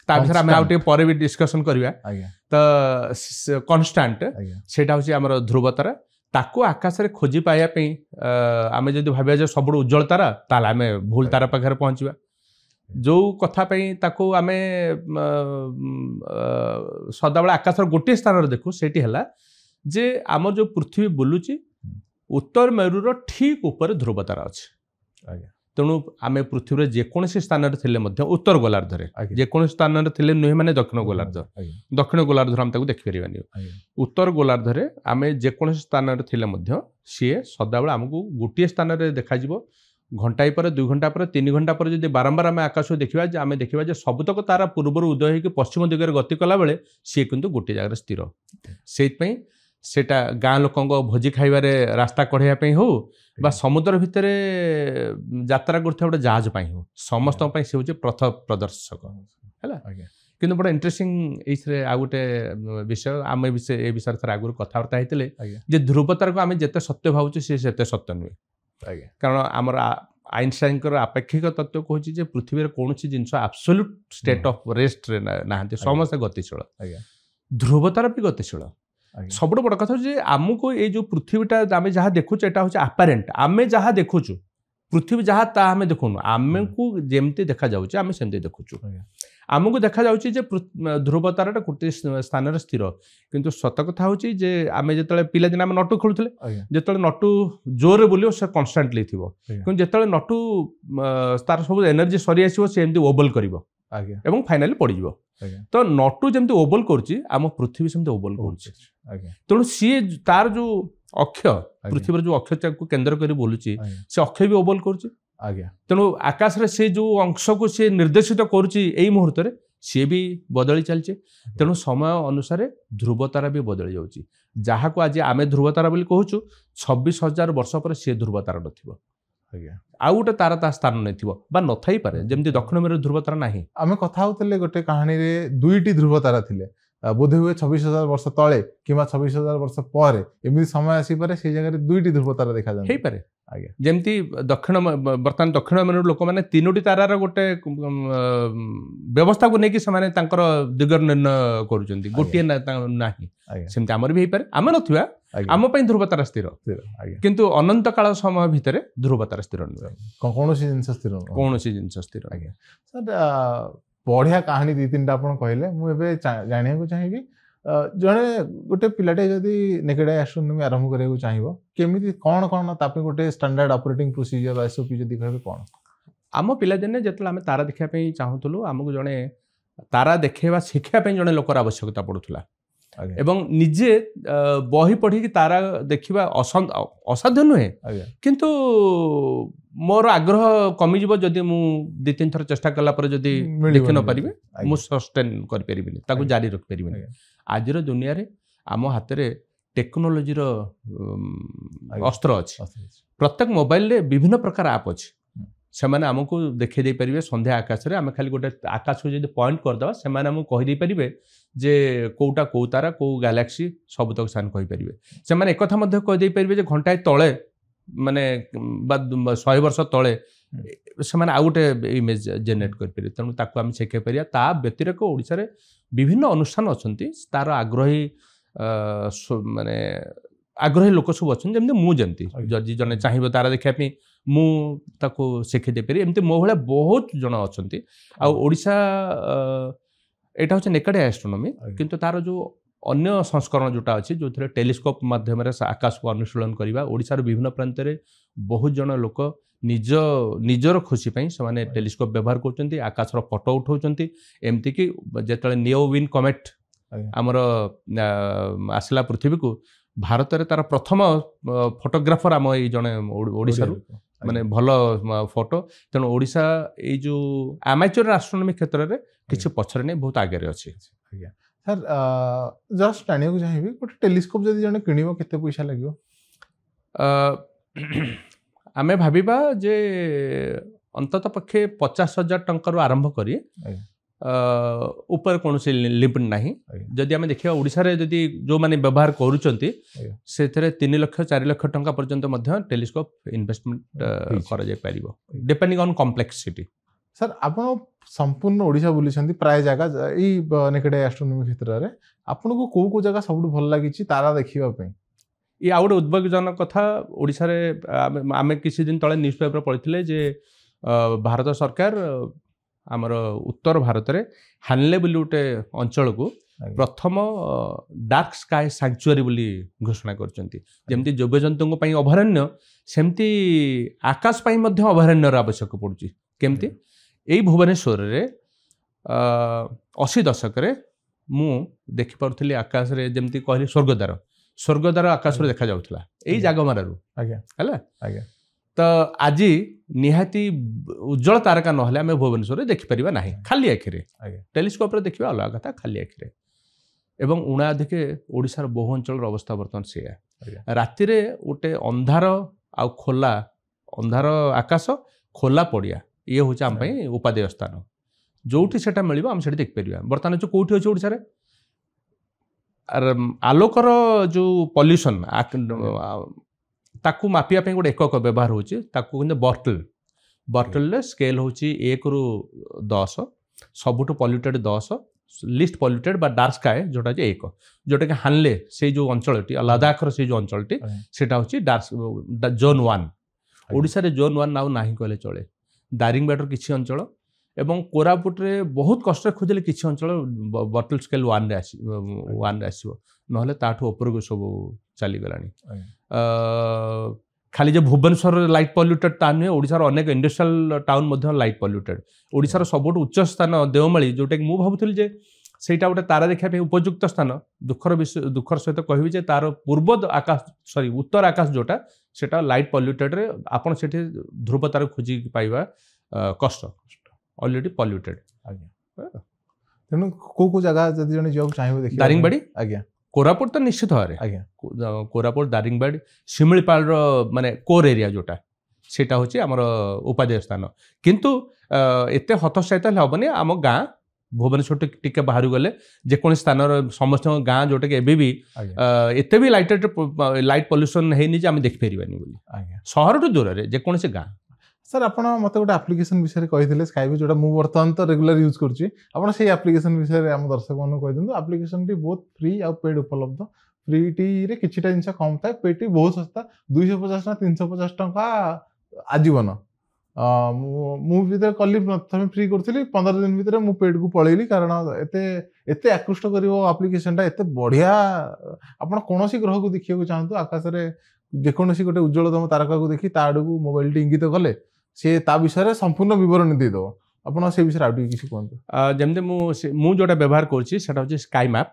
तार आम आउटे पर भी डिस्कशन करवा तो कन्स्टांट सेटा हूँ आमर ध्रुवतारा ताको आकाश रे खोजी पाइबा आम जदि भाविया जे सब उज्जवल तारा ताले आम भूल तारा पाखे पहुँचवा जो कथा ताको आम सदाबले आकाश गोटे स्थान देखू सेठी है जे आम जो पृथ्वी बुलूची उत्तर मेरुर ठीक ऊपर ध्रुवतारा अच्छे तेणु आम पृथ्वी जेकोसी स्थान उत्तर गोलार्धरे जेकोसी स्थान नुहे माने दक्षिण गोलार्ध दक्षिण गोलार्धर आम देखिपारे उत्तर गोलार्धरे आम जेकोसी स्थान सी सदाबले आमको गोटे स्थान देखा घंटाई पर 2 घंटा पर 3 घंटा पर जब बारंबार आम आकाश देखा आम देखा सबतक तारा पूर्व उदय हो पश्चिम दिगरे गति कला बेले सी किंतु गोटे जगह स्थिर से सेटा गाँ लोक भोजी खाइबारे रास्ता कढ़ाई हो बा समुद्र भितर यात्रा करते गोटे जहाज हो समस्त से हूँ पथ प्रदर्शक है कि बड़ा इंटरेस्टिंग ये आ गोटे विषय आम ए विषय थोड़ा आगुरी कथबार्ता होते ध्रुवतार को आम जिते सत्य भावुँ सी से सत्य नुहे कारण आमर आइनस्टाइन आपेक्षिक तत्व कहूँ पृथ्वी कौन जिनस आब्सोल्यूट स्टेट ऑफ रेस्ट ना समस्त गतिशील ध्रुवतार भी गतिशील सबुठ बड़ कथा आमको ये जो पृथ्वीटा आम जहाँ देखुचे यहाँ हूँ आपारेंट आम जहाँ देखुचु पृथ्वी जहाँ ता आम देखुनु आमको जमती देखा जाउचे आम सेमती देखुचु आमको देखा जाउचे जे ध्रुवताराटा गोटे स्थान स्थिर किंतु सत कथा होची जे आम जो पिला दिन आम नटू खेलुले जो नटू जोर बुलियो से कन्स्टांटली थी कि जो नटू तार सब एनर्जी सरी आसो से एमती ओबल करिवो एवं फाइनाली पड़ीज तो नटू जमती ओबल करुच्ची आम पृथ्वी सेमती ओबल करुच्ची तेणु सी तार जो अक्ष पृथ्वी जो अक्ष को केन्द्र कर बोलूची से अक्ष भी ओबल करुच्ची ଆଜ୍ଞା ତେଣୁ ଆକାଶରେ ସେ ଯେଉଁ ଅଂଶକୁ ସେ ନିର୍ଦ୍ଦେଶିତ କରୁଛି ଏଇ ମୁହୂର୍ତ୍ତରେ ସିଏ ବି ବଦଳି ଚାଲିଛି। ତେଣୁ ସମୟ ଅନୁସାରେ ଧ୍ରୁବତାରା ବି ବଦଳି ଯାଉଛି। ଯାହାକୁ ଆଜି ଆମେ ଧ୍ରୁବତାରା ବୋଲି କହୁଛୁ 26,000 ବର୍ଷ ପରେ ସିଏ ଧ୍ରୁବତାରା ନଥିବ, ଆଜ୍ଞା ଆଉ ଗୋଟେ ତାରା ତା ସ୍ଥାନ ନେଇଥିବ ବା ନଥାଇପାରେ। ଯେମିତି ଦକ୍ଷିଣ ମେରୁରେ ଧ୍ରୁବତାରା ନାହିଁ। ଆମେ କଥା ହଉଥିଲେ ଗୋଟେ କାହାଣୀରେ 2ଟି ଧ୍ରୁବ ତାରା ଥିଲେ, ବୋଧେ ହୁଏ 26,000 ବର୍ଷ ତଳେ କିମ୍ବା 26,000 ବର୍ଷ ପରେ ଏମିତି ସମୟ ଆସିପାରେ ସେଇ ଜାଗାରେ 2ଟି ଧ୍ରୁବ ତାରା ଦେଖାଯାଏ। ହେଇପାରେ। ଆଜ୍ଞା ଯେମିତି ବର୍ତ୍ତମାନ ଦକ୍ଷିଣ ମେରୁର ଲୋକମାନେ 3ଟି ତାରାର ଗୋଟେ ବ୍ୟବସ୍ଥାକୁ ନେଇକି ସେମାନେ ତାଙ୍କର ଦିଗ ନିର୍ଣ୍ଣୟ କରୁଛନ୍ତି, ଗୋଟିଏ ନାହିଁ। ଆଜ୍ଞା ସେମିତି ଆମର ବି ହେଇପାରେ, ଆମେ ନଥିବା, ଆଜ୍ଞା ଆମ ପାଇଁ ଧ୍ରୁବତାରା ସ୍ଥିର, ଆଜ୍ଞା କିନ୍ତୁ ଅନନ୍ତ କାଳ ସମୟ ଭିତରେ ଧ୍ରୁବତାରା ସ୍ଥିର ନୁହେଁ, କୌଣସି ଜିନିଷ ସ୍ଥିର ନୁହଁ। କୌଣସି ଜିନିଷ ସ୍ଥିର। ଆଜ୍ଞା ସାର୍, ବଢିଆ କାହାଣୀ 2-3ଟା ଆପଣ କହିଲେ। ମୁଁ ଏବେ ଜାଣିବାକୁ ଚାହିଁବି, ଜଣେ ଗୋଟେ ପିଲାଟେ ଯଦି ନେକେଡ୍ ଆଇ ଆଷ୍ଟ୍ରୋନୋମି ଆରମ୍ଭ କରିବାକୁ ଚାହିଁବ, କେମିତି କଣ ତା ପାଇଁ ଗୋଟେ ଷ୍ଟାଣ୍ଡାର୍ଡ ଅପରେଟିଂ ପ୍ରୋସିଜିଅର SOP ଯଦି କହିବେ କଣ? ଆମ ପିଲାଦିନେ ଯେତେବେଳେ ଆମେ ତାରା ଦେଖିବା ପାଇଁ ଚାହୁଁଥିଲୁ, ଆମକୁ ଜଣେ ତାରା ଦେଖେଇବା ଶିଖିବା ପାଇଁ ଜଣେ ଲୋକର ଆବଶ୍ୟକତା ପଡୁଥିଲା। ଆଜ୍ଞା ଏବଂ ନିଜେ ବହି ପଢିକି ତାରା ଦେଖିବା ଅସାଧ୍ୟ ନୁହେଁ, ଆଜ୍ଞା କିନ୍ତୁ ମୋର ଆଗ୍ରହ କମିଯିବ ଯଦି ମୁଁ 2-3 ଥର ଚେଷ୍ଟା କଲା ପରେ ଯଦି ଦେଖି ନ ପାରିବି, ଆଜ୍ଞା ମୁଁ ସଷ୍ଟେନ୍ କରିପାରିବିନି, ତାକୁ ଆଜ୍ଞା। ଜାରି ରଖିପାରିବିନି। ଆଜ୍ଞା। ଆଜିର ଦୁନିଆରେ ଆମ ହାତରେ ଟେକ୍ନୋଲୋଜିର ଆଜ୍ଞା। ଅସ୍ତ୍ର ଅଛି। ପ୍ରତ୍ୟେକ ମୋବାଇଲରେ ବିଭିନ୍ନ ପ୍ରକାର ଆପ୍ ଅଛି। ହୁଁ। ସେମାନେ ଆମକୁ ଦେଖେଇ ଦେଇପାରିବେ ସନ୍ଧ୍ୟା ଆକାଶରେ, ଆମେ ଖାଲି ଗୋଟେ ଆକାଶକୁ ଯଦି ପଏଣ୍ଟ କରିଦେବା ସେମାନେ ଆମକୁ କହିଦେଇପାରିବେ ଯେ କୋଉଟା କୋଉ ତାରା, କୋଉ ଗ୍ୟାଲାକ୍ସି, ସବୁତକ ସେମାନେ କହିପାରିବେ। ସେମାନେ ଏକଥା ମଧ୍ୟ କହିଦେଇପାରିବେ ଯେ ଘଣ୍ଟାଏ ତଳେ, ମାନେ ବା 100 ବର୍ଷ ତଳେ ସେମାନେ ଆଉ ଗୋଟେ ଇମେଜ ଜେନେରେଟ୍ କରିପାରିବେ। ତେଣୁ ତାକୁ ଆମେ ଶିଖେଇ ପାରିବା। ତା ବ୍ୟତିରେକ ଓଡ଼ିଶାରେ ବିଭିନ୍ନ ଅନୁଷ୍ଠାନ ଅଛନ୍ତି, ତାର ଆଗ୍ରହୀ ମାନେ ଆଗ୍ରହୀ ଲୋକ ସବୁ ଅଛନ୍ତି। ଯେମିତି ମୁଁ, ଯେମିତି ଯଦି ଜଣେ ଚାହିଁବ ତାରା ଦେଖିବା ପାଇଁ, ମୁଁ ତାକୁ ଶିଖେଇ ଦେଇପାରିବି। ଏମିତି ମୋ ଭଳିଆ ବହୁତ ଜଣ ଅଛନ୍ତି। ଆଉ ଓଡ଼ିଶା ଏଇଟା ହେଉଛି ନେକେଡ୍ ଆଇ ଆଷ୍ଟ୍ରୋନୋମି, କିନ୍ତୁ ତାର ଯେଉଁ ଅନ୍ୟ ସଂସ୍କରଣ ଯେଉଁଟା ଅଛି, ଯେଉଁଥିରେ ଟେଲିସ୍କୋପ ମାଧ୍ୟମରେ ଆକାଶକୁ ଅନୁଶୀଳନ କରିବା, ଓଡ଼ିଶାର ବିଭିନ୍ନ ପ୍ରାନ୍ତରେ ବହୁତ ଜଣ ଲୋକ ନିଜର ଖୁସି ପାଇଁ ସେମାନେ ଟେଲିସ୍କୋପ ବ୍ୟବହାର କରୁଛନ୍ତି, ଆକାଶର ଫଟୋ ଉଠାଉଛନ୍ତି। ଏମିତିକି ଯେତେବେଳେ ନିଓୱିନ୍ କମେଟ୍ ଆମର ଆସିଲା ପୃଥିବୀକୁ, ଭାରତରେ ତାର ପ୍ରଥମ ଫଟୋଗ୍ରାଫର ଆମ ଏଇ ଜଣେ ଓଡ଼ିଶାରୁ, ମାନେ ଭଲ ଫଟୋ। ତେଣୁ ଓଡ଼ିଶା ଏଇ ଯେଉଁ ଆମାଚୁର ଆଷ୍ଟ୍ରୋନୋମି କ୍ଷେତ୍ରରେ କିଛି ପଛରେ ନେଇ ବହୁତ ଆଗରେ ଅଛି। ଆଜ୍ଞା ସାର୍, ଜଷ୍ଟ ଜାଣିବାକୁ ଚାହିଁବି, ଗୋଟେ ଟେଲିସ୍କୋପ ଯଦି ଜଣେ କିଣିବ କେତେ ପଇସା ଲାଗିବ? ଆମେ ଭାବିବା ଯେ ଅନ୍ତତଃ ପକ୍ଷେ 50,000 ଟଙ୍କାରୁ ଆରମ୍ଭ କରି ଉପରେ କୌଣସି ଲିମିଟ୍ ନାହିଁ। ଯଦି ଆମେ ଦେଖିବା ଓଡ଼ିଶାରେ ଯଦି ଯେଉଁମାନେ ବ୍ୟବହାର କରୁଛନ୍ତି, ସେଥିରେ 3 ଲକ୍ଷ 4 ଲକ୍ଷ ଟଙ୍କା ପର୍ଯ୍ୟନ୍ତ ମଧ୍ୟ ଟେଲିସ୍କୋପ ଇନଭେଷ୍ଟମେଣ୍ଟ କରାଯାଇପାରିବ, ଡିପେଣ୍ଡିଂ ଅନ୍ କମ୍ପ୍ଲେକ୍ସିଟି। ସାର୍, ଆପଣ ସମ୍ପୂର୍ଣ୍ଣ ଓଡ଼ିଶା ବୁଲିଛନ୍ତି, ପ୍ରାୟ ଜାଗା ଏଇ ନେକେଡ୍ ଆଇ ଆଷ୍ଟ୍ରୋନୋମି କ୍ଷେତ୍ରରେ ଆପଣଙ୍କୁ କୋଉ କୋଉ ଜାଗା ସବୁଠୁ ଭଲ ଲାଗିଛି ତାରା ଦେଖିବା ପାଇଁ? ଇଏ ଆଉ ଗୋଟେ ଉଦ୍ବେଗଜନକ କଥା। ଓଡ଼ିଶାରେ ଆମେ କିଛି ଦିନ ତଳେ ନ୍ୟୁଜ୍ ପେପର ପଢ଼ିଥିଲେ ଯେ ଭାରତ ସରକାର ଆମର ଉତ୍ତର ଭାରତରେ ହାନଲେ ବୋଲି ଗୋଟେ ଅଞ୍ଚଳକୁ ପ୍ରଥମ ଡାର୍କ ସ୍କାଏ ସାଙ୍କ୍ଚୁଆରୀ ବୋଲି ଘୋଷଣା କରିଛନ୍ତି। ଯେମିତି ଜୀବଜନ୍ତୁଙ୍କ ପାଇଁ ଅଭୟାରଣ୍ୟ, ସେମିତି ଆକାଶ ପାଇଁ ମଧ୍ୟ ଅଭୟାରଣ୍ୟର ଆବଶ୍ୟକ ପଡ଼ୁଛି। କେମିତି? ଏଇ ଭୁବନେଶ୍ୱରରେ 80 ଦଶକରେ ମୁଁ ଦେଖିପାରୁଥିଲି ଆକାଶରେ, ଯେମିତି କହିଲି ସ୍ୱର୍ଗଦ୍ୱାର ଆକାଶରୁ ଦେଖାଯାଉଥିଲା ଏଇ ଜାଗମାରାରୁ, ହେଲା। ତ ଆଜି ନିହାତି ଉଜ୍ଜଳ ତାରକା ନହେଲେ ଆମେ ଭୁବନେଶ୍ୱରରେ ଦେଖିପାରିବା ନାହିଁ ଖାଲି ଆଖିରେ। ଟେଲିସ୍କୋପରେ ଦେଖିବା ଅଲଗା କଥା, ଖାଲି ଆଖିରେ। ଏବଂ ଉଣାଧିକେ ଓଡ଼ିଶାର ବହୁ ଅଞ୍ଚଳର ଅବସ୍ଥା ବର୍ତ୍ତମାନ ସେଇଆ। ରାତିରେ ଗୋଟେ ଅନ୍ଧାର ଆଉ ଅନ୍ଧାର ଆକାଶ, ଖୋଲା ପଡ଼ିଆ, ଇଏ ହେଉଛି ଆମ ପାଇଁ ଉପାଦେୟ ସ୍ଥାନ। ଯୋଉଠି ସେଟା ମିଳିବ ଆମେ ସେଠି ଦେଖିପାରିବା। ବର୍ତ୍ତମାନ କୋଉଠି ଅଛି ଓଡ଼ିଶାରେ? ଆଲୋକର ଯେଉଁ ପଲ୍ୟୁସନ୍, ତାକୁ ମାପିବା ପାଇଁ ଗୋଟେ ଏକକ ବ୍ୟବହାର ହେଉଛି, ତାକୁ କିନ୍ତୁ ବର୍ଟଲରେ ସ୍କେଲ୍ ହେଉଛି 1ରୁ 10, ସବୁଠୁ ପଲ୍ୟୁଟେଡ୍ 10, লিস্ট পল্ୟୁটেড বা ডার্ক স্কাଏ जोटा कि 1, जोटाकि हानले से जो अंचलटी लद्दाखर से जो अंचलटी सेटा होची जोन 1। ओडिशा रे जोन 1 नाउ नाही कहले चले। दारिंगबाडर किछि अंचल एवं कोरापुट रे बहुत कष्ट खोजले किछि अंचल बटल स्केल 1 रे आसीबो, नहले ताठू ऊपर को सब चली गलानी। खाली जे भुवनेश्वर लाइट पल्यूटेड ता नुहे, ओडिशार अनेक इंडस्ट्रियल टाउन लाइट पल्यूटेड। ओडिशार सबुठ उच्च स्थान देवमाली, जोटा कि मु भाबुथिल जे ସେଇଟା ଗୋଟେ ତାରା ଦେଖିବା ପାଇଁ ଉପଯୁକ୍ତ ସ୍ଥାନ। ଦୁଃଖର ସହିତ କହିବି ଯେ ତାର ପୂର୍ବ ଆକାଶ ଉତ୍ତର ଆକାଶ ଯୋଉଟା ସେଟା ଲାଇଟ୍ ପଲ୍ୟୁଟେଡରେ ଆପଣ ସେଠି ଧ୍ରୁବ ତାରା ଖୋଜିକି ପାଇବା କଷ୍ଟ ଅଲରେଡି ପଲ୍ୟୁଟେଡ। ଆଜ୍ଞା ତେଣୁ କୋଉ ଜାଗା ଯଦି ଜଣେ ଯିବାକୁ ଚାହିଁବ ଦେଖିବା ଦାରିଙ୍ଗବାଡ଼ି ଆଜ୍ଞା କୋରାପୁଟ ତ ନିଶ୍ଚିତ ଭାବରେ ଆଜ୍ଞା କୋରାପୁଟ ଦାରିଙ୍ଗବାଡ଼ି ଶିମିଳିପାଳର ମାନେ କୋର ଏରିଆ ଯୋଉଟା ସେଇଟା ହେଉଛି ଆମର ଉପାଦେୟ ସ୍ଥାନ। କିନ୍ତୁ ଏତେ ହତୋତ୍ସାହିତ ହେଲେ ହେବନି। ଆମ ଗାଁ ଭୁବନେଶ୍ୱର ଟିକେ ବାହାରୁ ଗଲେ ଯେକୌଣସି ସ୍ଥାନର ସମସ୍ତଙ୍କ ଗାଁ ଯୋଉଟାକି ଏବେ ବି ଏତେ ବି ଲାଇଟ୍ ପଲ୍ୟୁସନ୍ ହେଇନି ଯେ ଆମେ ଦେଖିପାରିବାନି ବୋଲି। ଆଜ୍ଞା ସହରଠୁ ଦୂରରେ ଯେକୌଣସି ଗାଁ। ସାର୍ ଆପଣ ମୋତେ ଗୋଟେ ଆପ୍ଲିକେସନ୍ ବିଷୟରେ କହିଥିଲେ ସ୍କାଇଭି ଯୋଉଟା ମୁଁ ବର୍ତ୍ତମାନ ତ ରେଗୁଲାର ୟୁଜ୍ କରୁଛି। ଆପଣ ସେଇ ଆପ୍ଲିକେସନ୍ ବିଷୟରେ ଆମ ଦର୍ଶକମାନଙ୍କୁ କହିଦିଅନ୍ତୁ। ଆପ୍ଲିକେସନ୍ଟି ବହୁତ ଫ୍ରି ଆଉ ପେଡ୍ ଉପଲବ୍ଧ। ଫ୍ରିଟିରେ କିଛିଟା ଜିନିଷ କମ୍ ଥାଏ, ପେଡ୍ଟି ବହୁତ ଶସ୍ତା 250 ନା 350 ଟଙ୍କା ଆଜୀବନ। ମୁଁ ଯେତେବେଳେ କଲି ପ୍ରଥମେ ଫ୍ରି କରୁଥିଲି 15 ଦିନ ଭିତରେ ମୁଁ ପେଡ୍କୁ ପଳେଇଲି କାରଣ ଏତେ ଆକୃଷ୍ଟ କରିବ ଆପ୍ଲିକେସନ୍ଟା ଏତେ ବଢ଼ିଆ। ଆପଣ କୌଣସି ଗ୍ରହକୁ ଦେଖିବାକୁ ଚାହାନ୍ତୁ ଆକାଶରେ ଯେକୌଣସି ଗୋଟେ ଉଜ୍ଜ୍ୱଳତମ ତାରକାକୁ ଦେଖି ତା ଆଡ଼କୁ ମୋବାଇଲଟି ଇଙ୍ଗିତ କଲେ ସେ ତା ବିଷୟରେ ସମ୍ପୂର୍ଣ୍ଣ ବିବରଣୀ ଦେଇଦେବ। ଆପଣ ସେ ବିଷୟରେ ଆଉ ଟିକେ କିଛି କୁହନ୍ତୁ। ଯେମିତି ମୁଁ ଯୋଉଟା ବ୍ୟବହାର କରୁଛି ସେଟା ହେଉଛି ସ୍କାଇ ମ୍ୟାପ୍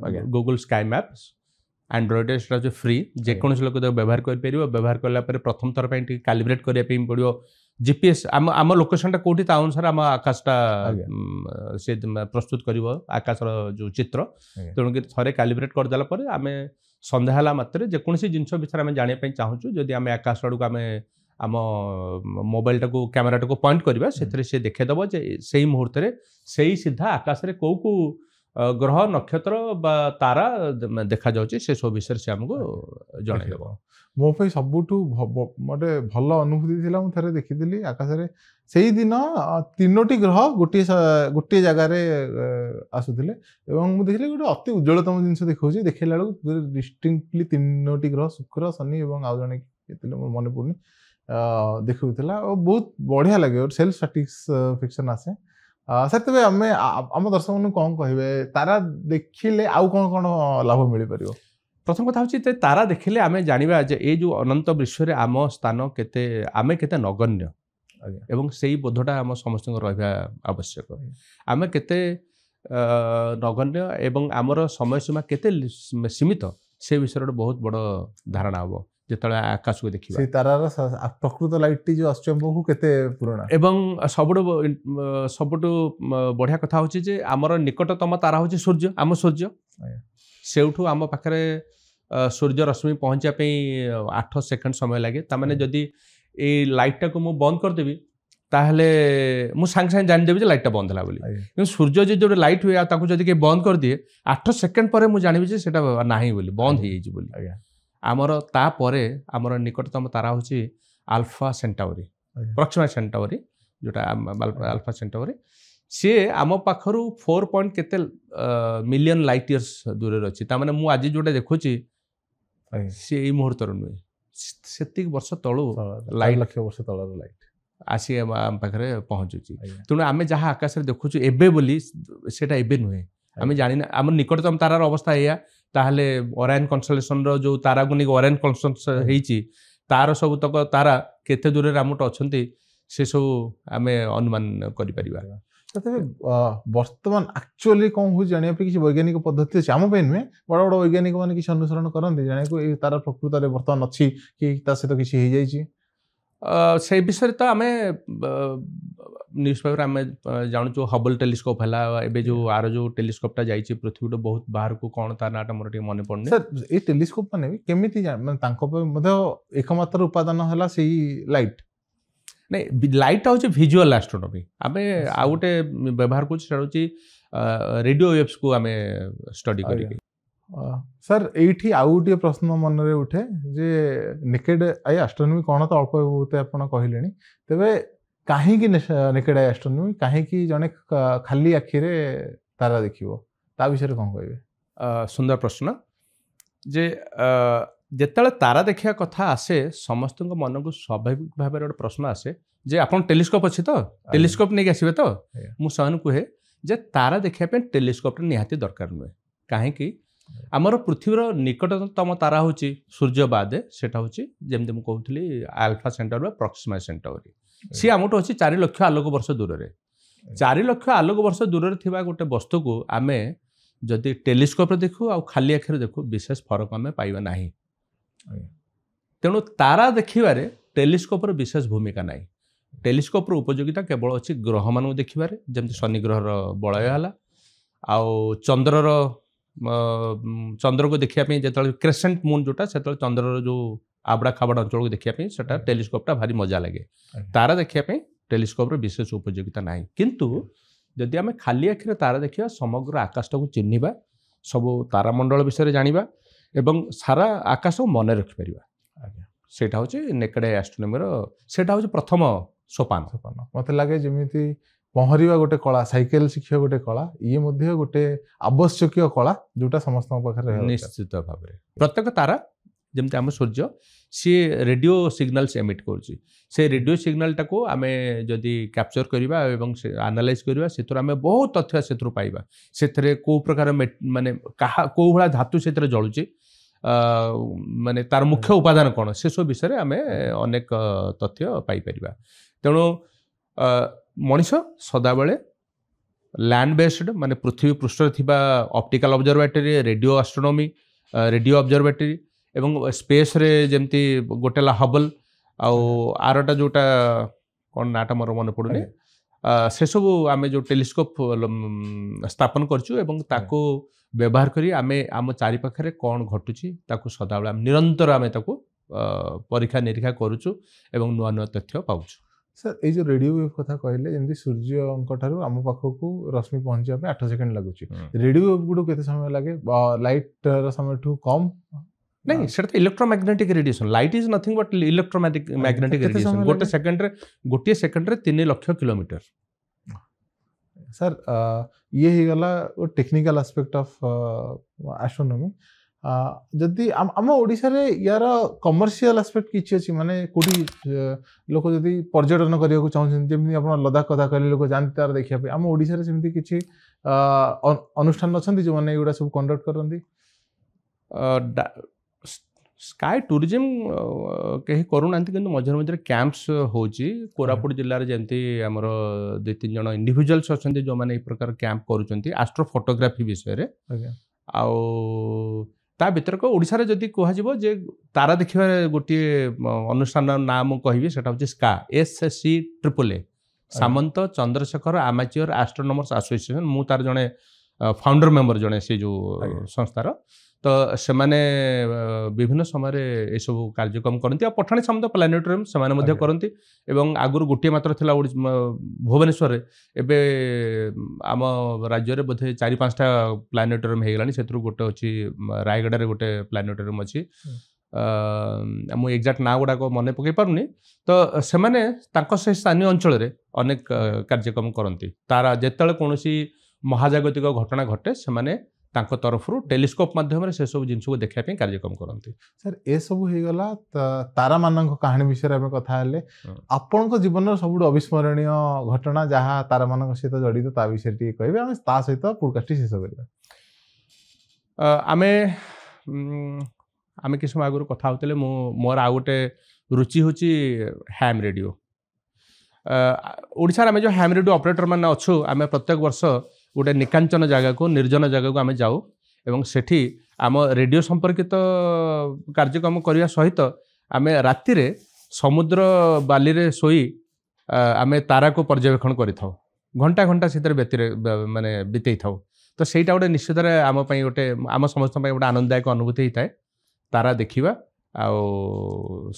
ଆଜ୍ଞା ଗୁଗଲ ସ୍କାଇ ମ୍ୟାପ୍ ଆଣ୍ଡ୍ରଏଡ଼ରେ ସେଟା ହେଉଛି ଫ୍ରି। ଯେକୌଣସି ଲୋକ ତାକୁ ବ୍ୟବହାର କରିପାରିବ। ବ୍ୟବହାର କଲା ପରେ ପ୍ରଥମ ଥର ପାଇଁ ଟିକେ କାଲିବ୍ରେଟ୍ କରିବା ପାଇଁ ପଡ଼ିବ। ଜିପିଏସ୍ ଆମ ଲୋକେସନଟା କୋଉଠି ତା ଅନୁସାରେ ଆମ ଆକାଶଟା ସେ ପ୍ରସ୍ତୁତ କରିବ ଆକାଶର ଯୋଉ ଚିତ୍ର। ତେଣୁକରି ଥରେ କାଲିବ୍ରେଟ୍ କରିଦେଲା ପରେ ଆମେ ସନ୍ଧ୍ୟା ହେଲା ମାତ୍ରେ ଯେକୌଣସି ଜିନିଷ ବିଷୟରେ ଆମେ ଜାଣିବା ପାଇଁ ଚାହୁଁଛୁ ଯଦି ଆମେ ଆକାଶ ଆଡ଼କୁ ଆମେ ଆମ ମୋବାଇଲଟାକୁ କ୍ୟାମେରାଟାକୁ ପଏଣ୍ଟ କରିବା ସେଥିରେ ସେ ଦେଖେଇଦେବ ଯେ ସେଇ ମୁହୂର୍ତ୍ତରେ ସେଇ ସିଧା ଆକାଶରେ କୋଉ ଗ୍ରହ ନକ୍ଷତ୍ର ବା ତାରା ଦେଖାଯାଉଛି ସେସବୁ ବିଷୟରେ ସେ ଆମକୁ ଜଣେଇଦେବ। ମୋ ପାଇଁ ସବୁଠୁ ଗୋଟେ ଭଲ ଅନୁଭୂତି ଥିଲା। ମୁଁ ଥରେ ଦେଖିଥିଲି ଆକାଶରେ ସେଇଦିନ 3ଟି ଗ୍ରହ ଗୋଟିଏ ଜାଗାରେ ଆସୁଥିଲେ ଏବଂ ମୁଁ ଦେଖିଲି ଗୋଟେ ଅତି ଉଜ୍ଜ୍ୱଳତମ ଜିନିଷ ଦେଖାଉଛି। ଦେଖେଇଲା ବେଳକୁ ଡିଷ୍ଟିଙ୍କ୍ଟଲି 3ଟି ଗ୍ରହ ଶୁକ୍ର ଶନି ଏବଂ ଆଉ ଜଣେ ଥିଲେ ମୋର ମନେ ପଡ଼ୁନି ଦେଖାଉଥିଲା। ଆଉ ବହୁତ ବଢ଼ିଆ ଲାଗେ ଗୋଟେ ସେଲ୍ଫ ସାଟିସ୍ଫ୍ୟାକ୍ସନ୍ ଆସେ। ସାର୍ ତେବେ ଆମେ ଆମ ଦର୍ଶକମାନଙ୍କୁ କ'ଣ କହିବେ ତାରା ଦେଖିଲେ ଆଉ କ'ଣ ଲାଭ ମିଳିପାରିବ? ପ୍ରଥମ କଥା ହେଉଛି ଯେ ତାରା ଦେଖିଲେ ଆମେ ଜାଣିବା ଯେ ଏଇ ଯେଉଁ ଅନନ୍ତ ବିଶ୍ୱରେ ଆମ ସ୍ଥାନ ଆମେ କେତେ ନଗଣ୍ୟ ଏବଂ ସେଇ ବୋଧଟା ଆମ ସମସ୍ତଙ୍କର ରହିବା ଆବଶ୍ୟକ। ଆମେ କେତେ ନଗଣ୍ୟ ଏବଂ ଆମର ସମୟସୀମା କେତେ ସୀମିତ ସେ ବିଷୟରେ ଗୋଟେ ବହୁତ ବଡ଼ ଧାରଣା ହେବ ଯେତେବେଳେ ଆକାଶକୁ ଦେଖିବା। ସେଇ ତାରାର ପ୍ରକୃତ ଲାଇଟ୍ଟି ଯେଉଁ ଆସୁଛି ଆମକୁ କେତେ ପୁରୁଣା। ଏବଂ ସବୁଠୁ ବଢ଼ିଆ କଥା ହେଉଛି ଯେ ଆମର ନିକଟତମ ତାରା ହେଉଛି ସୂର୍ଯ୍ୟ। ଆମ ସୂର୍ଯ୍ୟ ସେଇଠୁ ଆମ ପାଖରେ ସୂର୍ଯ୍ୟ ରଶ୍ମି ପହଞ୍ଚିବା ପାଇଁ 8 ସେକେଣ୍ଡ ସମୟ ଲାଗେ। ତାମାନେ ଯଦି ଏଇ ଲାଇଟ୍ଟାକୁ ମୁଁ ବନ୍ଦ କରିଦେବି ତାହେଲେ ମୁଁ ସାଙ୍ଗେ ସାଙ୍ଗେ ଜାଣିଦେବି ଯେ ଲାଇଟ୍ଟା ବନ୍ଦ ହେଲା ବୋଲି। କିନ୍ତୁ ସୂର୍ଯ୍ୟ ଯଦି ଗୋଟେ ଲାଇଟ୍ ହୁଏ ଆଉ ତାକୁ ଯଦି କିଏ ବନ୍ଦ କରିଦିଏ 8 ସେକେଣ୍ଡ ପରେ ମୁଁ ଜାଣିବି ଯେ ସେଟା ନାହିଁ ବୋଲି ବନ୍ଦ ହେଇଯାଇଛି ବୋଲି। ଆମର ତାପରେ ଆମର ନିକଟତମ ତାରା ହେଉଛି ଆଲଫା ସେଣ୍ଟାଉରି ପ୍ରକ୍ସିମା ସେଣ୍ଟାଉରି ଯୋଉଟା ଆଲଫା ସେଣ୍ଟାଉରି। ସିଏ ଆମ ପାଖରୁ 4 କେତେ ମିଲିୟନ ଲାଇଟ୍ ଇୟର୍ସ ଦୂରରେ ଅଛି। ତାମାନେ ମୁଁ ଆଜି ଯୋଉଟା ଦେଖୁଛି ସିଏ ଏଇ ମୁହୂର୍ତ୍ତର ନୁହେଁ, ସେତିକି ବର୍ଷ ତଳୁ ଲକ୍ଷ ବର୍ଷ ତଳର ଲାଇଟ୍ ଆସି ଆମ ପାଖରେ ପହଞ୍ଚୁଛି। ତେଣୁ ଆମେ ଯାହା ଆକାଶରେ ଦେଖୁଛୁ ଏବେ ବୋଲି ସେଇଟା ଏବେ ନୁହେଁ। ଆମେ ଜାଣିନା ଆମର ନିକଟତମ ତାରାର ଅବସ୍ଥା ଏଇଆ। ତାହେଲେ ଓରାୟନ କନଷ୍ଟେଲେସନର ଯୋଉ ତାରାକୁ ନେଇକି ଓରାୟନ କନଷ୍ଟେଲେସନ ହେଇଛି ତାର ସବୁତକ ତାରା କେତେ ଦୂରରେ ଆମଠୁ ଅଛନ୍ତି ସେସବୁ ଆମେ ଅନୁମାନ କରିପାରିବା। ତଥାପି ବର୍ତ୍ତମାନ ଆକ୍ଚୁଆଲି କ'ଣ ହେଉଛି ଜାଣିବା ପାଇଁ କିଛି ବୈଜ୍ଞାନିକ ପଦ୍ଧତି ଅଛି? ଆମ ପାଇଁ ନୁହେଁ, ବଡ଼ ବଡ଼ ବୈଜ୍ଞାନିକ ମାନେ କିଛି ଅନୁସରଣ କରନ୍ତି ଜାଣିବାକୁ ଏଇ ତାର ପ୍ରକୃତରେ ବର୍ତ୍ତମାନ ଅଛି କି ତା ସହିତ କିଛି ହେଇଯାଇଛି? ସେଇ ବିଷୟରେ ତ ଆମେ ନ୍ୟୁଜ୍ ପେପର ଆମେ ଜାଣୁଛୁ ହବଲ ଟେଲିସ୍କୋପ୍ ହେଲା। ଏବେ ଯେଉଁ ଆର ଯେଉଁ ଟେଲିସ୍କୋପ୍ଟା ଯାଇଛି ପୃଥିବୀଠୁ ବହୁତ ବାହାରକୁ କ'ଣ ତା ନାଁଟା ମୋର ଟିକେ ମନେ ପଡ଼ୁନି। ସାର୍ ଏଇ ଟେଲିସ୍କୋପ୍ ମାନେ ବି କେମିତି ମାନେ ତାଙ୍କ ପାଇଁ ମଧ୍ୟ ଏକମାତ୍ର ଉପାଦାନ ହେଲା ସେଇ ଲାଇଟ୍? ନାଇଁ ଲାଇଟ୍ଟା ହେଉଛି ଭିଜୁଆଲ୍ ଆଷ୍ଟ୍ରୋନୋମି। ଆମେ ଆଉ ଗୋଟେ ବ୍ୟବହାର କରୁଛୁ ସେଟା ହେଉଛି ରେଡ଼ିଓ ୱେଭ୍ସକୁ ଆମେ ଷ୍ଟଡି କରିକି। ସାର୍ ଏଇଠି ଆଉ ଗୋଟିଏ ପ୍ରଶ୍ନ ମନରେ ଉଠେ ଯେ ନେକେଡ୍ ଆଇ ଆଷ୍ଟ୍ରୋନୋମି କ'ଣ ତ ଅଳ୍ପ ବହୁତ ଆପଣ କହିଲେଣି, ତେବେ କାହିଁକି ନେକେଡ୍ ଆଇ ଆଷ୍ଟ୍ରୋନୋମି? କାହିଁକି ଜଣେ ଖାଲି ଆଖିରେ ତାରା ଦେଖିବ ତା ବିଷୟରେ କ'ଣ କହିବେ? ସୁନ୍ଦର ପ୍ରଶ୍ନ। ଯେ ଯେତେବେଳେ ତାରା ଦେଖିବା କଥା ଆସେ ସମସ୍ତଙ୍କ ମନକୁ ସ୍ୱାଭାବିକ ଭାବରେ ଗୋଟେ ପ୍ରଶ୍ନ ଆସେ ଯେ ଆପଣ ଟେଲିସ୍କୋପ୍ ଅଛି ତ, ଟେଲିସ୍କୋପ୍ ନେଇକି ଆସିବେ ତ? ମୁଁ ସେମାନଙ୍କୁ କୁହେ ଯେ ତାରା ଦେଖିବା ପାଇଁ ଟେଲିସ୍କୋପ୍ଟା ନିହାତି ଦରକାର ନୁହେଁ। କାହିଁକି? ଆମର ପୃଥିବୀର ନିକଟତମ ତାରା ହେଉଛି ସୂର୍ଯ୍ୟ ବାଦେ ସେଟା ହେଉଛି ଯେମିତି ମୁଁ କହୁଥିଲି ଆଲଫା ସେଣ୍ଟାଉରି ବା ପ୍ରକ୍ସିମା ସେଣ୍ଟାଉରି। ସିଏ ଆମଠୁ ଅଛି 4 ଲକ୍ଷ ଆଲୋକ ବର୍ଷ ଦୂରରେ। 4 ଲକ୍ଷ ଆଲୋକ ବର୍ଷ ଦୂରରେ ଥିବା ଗୋଟେ ବସ୍ତୁକୁ ଆମେ ଯଦି ଟେଲିସ୍କୋପରେ ଦେଖୁ ଆଉ ଖାଲି ଆଖିରେ ଦେଖୁ ବିଶେଷ ଫରକ ଆମେ ପାଇବା ନାହିଁ। ତେଣୁ ତାରା ଦେଖିବାରେ ଟେଲିସ୍କୋପର ବିଶେଷ ଭୂମିକା ନାହିଁ। ଟେଲିସ୍କୋପର ଉପଯୋଗିତା କେବଳ ଅଛି ଗ୍ରହମାନଙ୍କୁ ଦେଖିବାରେ, ଯେମିତି ଶନି ଗ୍ରହର ବଳୟ ହେଲା, ଆଉ ଚନ୍ଦ୍ରକୁ ଦେଖିବା ପାଇଁ ଯେତେବେଳେ କ୍ରେସେଣ୍ଟ ମୁନ୍ ଯୋଉଟା, ସେତେବେଳେ ଚନ୍ଦ୍ରର ଯୋଉ ଆବଡ଼ା ଖାବଡ଼ା ଅଞ୍ଚଳକୁ ଦେଖିବା ପାଇଁ ସେଟା ଟେଲିସ୍କୋପଟା ଭାରି ମଜା ଲାଗେ। ତାରା ଦେଖିବା ପାଇଁ ଟେଲିସ୍କୋପର ବିଶେଷ ଉପଯୋଗିତା ନାହିଁ। କିନ୍ତୁ ଯଦି ଆମେ ଖାଲି ଆଖିରେ ତାରା ଦେଖିବା, ସମଗ୍ର ଆକାଶଟାକୁ ଚିହ୍ନିବା, ସବୁ ତାରାମଣ୍ଡଳ ବିଷୟରେ ଜାଣିବା ଏବଂ ସାରା ଆକାଶକୁ ମନେ ରଖିପାରିବା। ସେଇଟା ହେଉଛି ନେକେଡ୍ ଆଇ ଆଷ୍ଟ୍ରୋନୋମିର ସେଇଟା ହେଉଛି ପ୍ରଥମ ସୋପାନ। ମତେ ଲାଗେ ଯେମିତି ପହଁରିବା ଗୋଟେ କଳା, ସାଇକେଲ ଶିଖିବା ଗୋଟେ କଳା, ଇଏ ମଧ୍ୟ ଗୋଟେ ଆବଶ୍ୟକୀୟ କଳା ଯୋଉଟା ସମସ୍ତଙ୍କ ପାଖରେ ରହିବା ନିଶ୍ଚିତ ଭାବରେ। ପ୍ରତ୍ୟେକ ତାରା ଯେମିତି ଆମ ସୂର୍ଯ୍ୟ, ସିଏ ରେଡ଼ିଓ ସିଗ୍ନାଲ୍ସ ଏମିଟ୍ କରୁଛି। ସେ ରେଡ଼ିଓ ସିଗ୍ନାଲଟାକୁ ଆମେ ଯଦି କ୍ୟାପଚର କରିବା ଏବଂ ସେ ଆନାଲାଇଜ୍ କରିବା, ସେଥିରୁ ଆମେ ବହୁତ ତଥ୍ୟ ସେଥିରୁ ପାଇବା। ସେଥିରେ କେଉଁ ପ୍ରକାର ମାନେ କେଉଁ ଭଳିଆ ଧାତୁ ସେଥିରେ ଜଳୁଛି, ମାନେ ତାର ମୁଖ୍ୟ ଉପାଦାନ କ'ଣ, ସେସବୁ ବିଷୟରେ ଆମେ ଅନେକ ତଥ୍ୟ ପାଇପାରିବା। ତେଣୁ ମଣିଷ ସଦାବେଳେ ଲ୍ୟାଣ୍ଡ ବେସ୍ଡ, ମାନେ ପୃଥିବୀ ପୃଷ୍ଠରେ ଥିବା optical observatory, radio astronomy, radio observatory ଏବଂ ସ୍ପେସ୍ରେ ଯେମିତି ଗୋଟେ ହେଲା ହବଲ, ଆଉ ଆରଟା ଯୋଉଟା କ'ଣ ନାଁଟା ମୋର ମନେ ପଡ଼ୁନି, ସେସବୁ ଆମେ ଯେଉଁ ଟେଲିସ୍କୋପ ସ୍ଥାପନ କରିଛୁ ଏବଂ ତାକୁ ବ୍ୟବହାର କରି ଆମେ ଆମ ଚାରିପାଖରେ କ'ଣ ଘଟୁଛି ତାକୁ ସଦାବେଳେ ନିରନ୍ତର ଆମେ ତାକୁ ପରୀକ୍ଷା ନିରୀକ୍ଷା କରୁଛୁ ଏବଂ ନୂଆ ନୂଆ ତଥ୍ୟ ପାଉଛୁ। ସାର୍, ଏଇ ଯେଉଁ ରେଡ଼ିଓ ୱେଭ୍ କଥା କହିଲେ, ଯେମିତି ସୂର୍ଯ୍ୟଙ୍କ ଠାରୁ ଆମ ପାଖକୁ ରଶ୍ମି ପହଞ୍ଚିବା ପାଇଁ 8 ସେକେଣ୍ଡ ଲାଗୁଛି, ରେଡ଼ିଓ ୱେଭ୍ ଗୁଡ଼ିକୁ କେତେ ସମୟ ଲାଗେ? ଲାଇଟ୍ର ସମୟଠୁ କମ୍? ନାଇଁ, ସେଟା ତ electromagnetic radiation. Light is Nothing but electromagnetic radiation. ଗୋଟିଏ ସେକେଣ୍ଡରେ 3 ଲକ୍ଷ କିଲୋମିଟର। ସାର୍, ଇଏ ହେଇଗଲା ଟେକ୍ନିକାଲ ଆସ୍ପେକ୍ଟ ଅଫ୍ ଆଷ୍ଟ୍ରୋନୋମି। ଯଦି ଆମ ଓଡ଼ିଶାରେ ୟାର କମର୍ସିଆଲ ଆସ୍ପେକ୍ଟ କିଛି ଅଛି, ମାନେ କୋଉଠି ଲୋକ ଯଦି ପର୍ଯ୍ୟଟନ କରିବାକୁ ଚାହୁଁଛନ୍ତି, ଯେମିତି ଆପଣ ଲଦାଖ କଥା କହିଲେ, ଲୋକ ଯାଆନ୍ତି ତାର ଦେଖିବା ପାଇଁ, ଆମ ଓଡ଼ିଶାରେ ସେମିତି କିଛି ଅନୁଷ୍ଠାନ ଅଛନ୍ତି ଯେଉଁମାନେ ଏଗୁଡ଼ା ସବୁ କଣ୍ଡକ୍ଟ କରନ୍ତି? ସ୍କାଏ ଟୁରିଜିମ୍ କେହି କରୁନାହାନ୍ତି, କିନ୍ତୁ ମଝିରେ ମଝିରେ କ୍ୟାମ୍ପସ୍ ହେଉଛି। କୋରାପୁଟ ଜିଲ୍ଲାରେ ଯେମିତି ଆମର 2-3 ଜଣ ଇଣ୍ଡିଭିଜୁଆଲ୍ସ ଅଛନ୍ତି ଯେଉଁମାନେ ଏହି ପ୍ରକାର କ୍ୟାମ୍ପ କରୁଛନ୍ତି ଆଷ୍ଟ୍ରୋ ଫଟୋଗ୍ରାଫି ବିଷୟରେ। ଆଉ ତା ଭିତରେ ଓଡ଼ିଶାରେ ଯଦି କୁହାଯିବ ଯେ ତାରା ଦେଖିବା ଗୋଟିଏ ଅନୁଷ୍ଠାନର ନାଁ ମୁଁ କହିବି, ସେଟା ହେଉଛି ସ୍କା, SCAA, ସାମନ୍ତ ଚନ୍ଦ୍ରଶେଖର ଆମାଚ୍ୟୁର ଆଷ୍ଟ୍ରୋନମର୍ସ ଆସୋସିଏସନ୍। ମୁଁ ତାର ଜଣେ ଫାଉଣ୍ଡର ମେମ୍ବର, ଜଣେ ସେ ଯେଉଁ ସଂସ୍ଥାର। ତ ସେମାନେ ବିଭିନ୍ନ ସମୟରେ ଏସବୁ କାର୍ଯ୍ୟକ୍ରମ କରନ୍ତି। ଆଉ ପଠାଣି ସାମନ୍ତ ପ୍ଲାନେଟୋରିୟମ୍ ସେମାନେ ମଧ୍ୟ କରନ୍ତି। ଏବଂ ଆଗରୁ ଗୋଟିଏ ମାତ୍ର ଥିଲା ଭୁବନେଶ୍ୱରରେ, ଏବେ ଆମ ରାଜ୍ୟରେ ବୋଧେ 4-5ଟା ପ୍ଲାନେଟୋରିୟମ୍ ହେଇଗଲାଣି। ସେଥିରୁ ଗୋଟେ ଅଛି ରାୟଗଡ଼ାରେ, ଗୋଟେ ପ୍ଲାନେଟୋରିୟମ୍ ଅଛି। ମୁଁ ଏକ୍ଜାକ୍ଟ ନାଁ ଗୁଡ଼ାକ ମନେ ପକାଇ ପାରୁନି। ତ ସେମାନେ ତାଙ୍କ ସେ ସ୍ଥାନୀୟ ଅଞ୍ଚଳରେ ଅନେକ କାର୍ଯ୍ୟକ୍ରମ କରନ୍ତି। ତାରା ଯେତେବେଳେ କୌଣସି ମହାଜାଗତିକ ଘଟଣା ଘଟେ, ସେମାନେ ତାଙ୍କ ତରଫରୁ ଟେଲିସ୍କୋପ ମାଧ୍ୟମରେ ସେସବୁ ଜିନିଷକୁ ଦେଖିବା ପାଇଁ କାର୍ଯ୍ୟକ୍ରମ କରନ୍ତି। ସାର୍, ଏସବୁ ହେଇଗଲା ତାରାମାନଙ୍କ କାହାଣୀ ବିଷୟରେ ଆମେ କଥା ହେଲେ। ଆପଣଙ୍କ ଜୀବନର ସବୁଠୁ ଅବିସ୍ମରଣୀୟ ଘଟଣା ଯାହା ତାରାମାନଙ୍କ ସହିତ ଜଡ଼ିତ, ତା ବିଷୟରେ ଟିକେ କହିବେ, ଆମେ ତା ସହିତ ପୋଡକାଷ୍ଟଟି ଶେଷ କରିବା। ଆମେ କିଛି ସମୟ ଆଗରୁ କଥା ହେଉଥିଲେ, ମୋର ଆଉ ଗୋଟେ ରୁଚି ହେଉଛି ହ୍ୟାମ୍ ରେଡ଼ିଓ। ଓଡ଼ିଶାରେ ଆମେ ଯେଉଁ ହ୍ୟାମ୍ ରେଡ଼ିଓ ଅପରେଟର ମାନେ ଅଛୁ, ଆମେ ପ୍ରତ୍ୟେକ ବର୍ଷ ଗୋଟେ ନିକାଞ୍ଚନ ଜାଗାକୁ, ନିର୍ଜନ ଜାଗାକୁ ଆମେ ଯାଉ ଏବଂ ସେଠି ଆମ ରେଡ଼ିଓ ସମ୍ପର୍କିତ କାର୍ଯ୍ୟକ୍ରମ କରିବା ସହିତ ଆମେ ରାତିରେ ସମୁଦ୍ର ବାଲିରେ ଶୋଇ ଆମେ ତାରାକୁ ପର୍ଯ୍ୟବେକ୍ଷଣ କରିଥାଉ। ଘଣ୍ଟା ଘଣ୍ଟା ସେଥିରେ ମାନେ ବିତେଇ ଥାଉ। ତ ସେଇଟା ଗୋଟେ ନିଶ୍ଚିତରେ ଆମ ପାଇଁ ଗୋଟେ, ଆମ ସମସ୍ତଙ୍କ ପାଇଁ ଗୋଟେ ଆନନ୍ଦଦାୟକ ଅନୁଭୂତି ହେଇଥାଏ। ତାରା ଦେଖିବା ଆଉ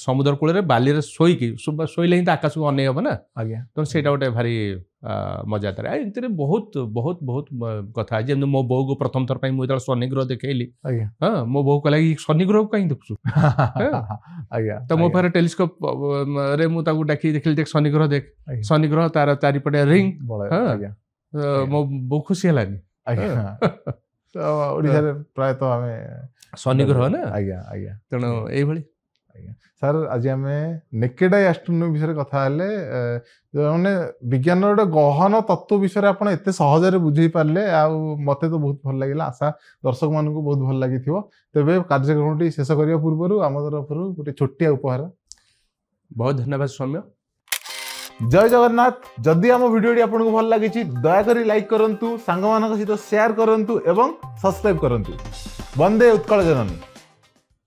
ସମୁଦ୍ର କୂଳରେ ବାଲିରେ ଶୋଇଲେ ହିଁ ତ ଆକାଶକୁ ଅନେଇ ହେବ ନା। ଆଜ୍ଞା। ତ ସେଇଟା ଗୋଟେ ଭାରି ମଜାଦାର। ଏମିତିରେ ବହୁତ ବହୁତ ବହୁତ କଥା ଅଛି। ଯେମିତି ମୋ ବୋଉକୁ ପ୍ରଥମ ଥର ପାଇଁ ମୁଁ ଯେତେବେଳେ ଶନି ଗ୍ରହ ଦେଖେଇଲି, ହଁ, ମୋ ବୋଉ କହିଲା କି ଶନି ଗ୍ରହକୁ କାହିଁ ଦେଖୁଛୁ? ତ ମୋ ପାଖରେ ଟେଲିସ୍କୋପ ରେ ମୁଁ ତାକୁ ଡାକି ଦେଖିଲି, ଦେଖ ଶନି ଗ୍ରହ ଦେଖ, ଶନି ଗ୍ରହ ତାର ଚାରିପଟେ ରିଙ୍ଗ। ମୋ ବୋଉ ଖୁସି ହେଲାନି। ଓଡ଼ିଶାରେ ପ୍ରାୟତଃ ଆମେ ଶନି ଗ୍ରହ ନା। ଆଜ୍ଞା। ତେଣୁ ଏଇଭଳି। ସାର୍, ଆଜି ଆମେ ନେକେଡ୍ ଆଇ ଆଷ୍ଟ୍ରୋନୋମି ବିଷୟରେ କଥା ହେଲେ। ମାନେ ବିଜ୍ଞାନର ଗୋଟେ ଗହନ ତତ୍ତ୍ୱ ବିଷୟରେ ଆପଣ ଏତେ ସହଜରେ ବୁଝେଇ ପାରିଲେ, ଆଉ ମତେ ତ ବହୁତ ଭଲ ଲାଗିଲା। ଆଶା ଦର୍ଶକମାନଙ୍କୁ ବହୁତ ଭଲ ଲାଗିଥିବ। ତେବେ କାର୍ଯ୍ୟକ୍ରମଟି ଶେଷ କରିବା ପୂର୍ବରୁ ଆମ ତରଫରୁ ଗୋଟେ ଛୋଟିଆ ଉପହାର। ବହୁତ ଧନ୍ୟବାଦ ସୌମ୍ୟ। जय जगन्नाथ। जदि आम वीडियो आपको भल लगी दयाकोरी लाइक करूँ, सांग सहित शेयर करूँ एवं सब्सक्राइब करूँ। वंदे उत्कल जननी।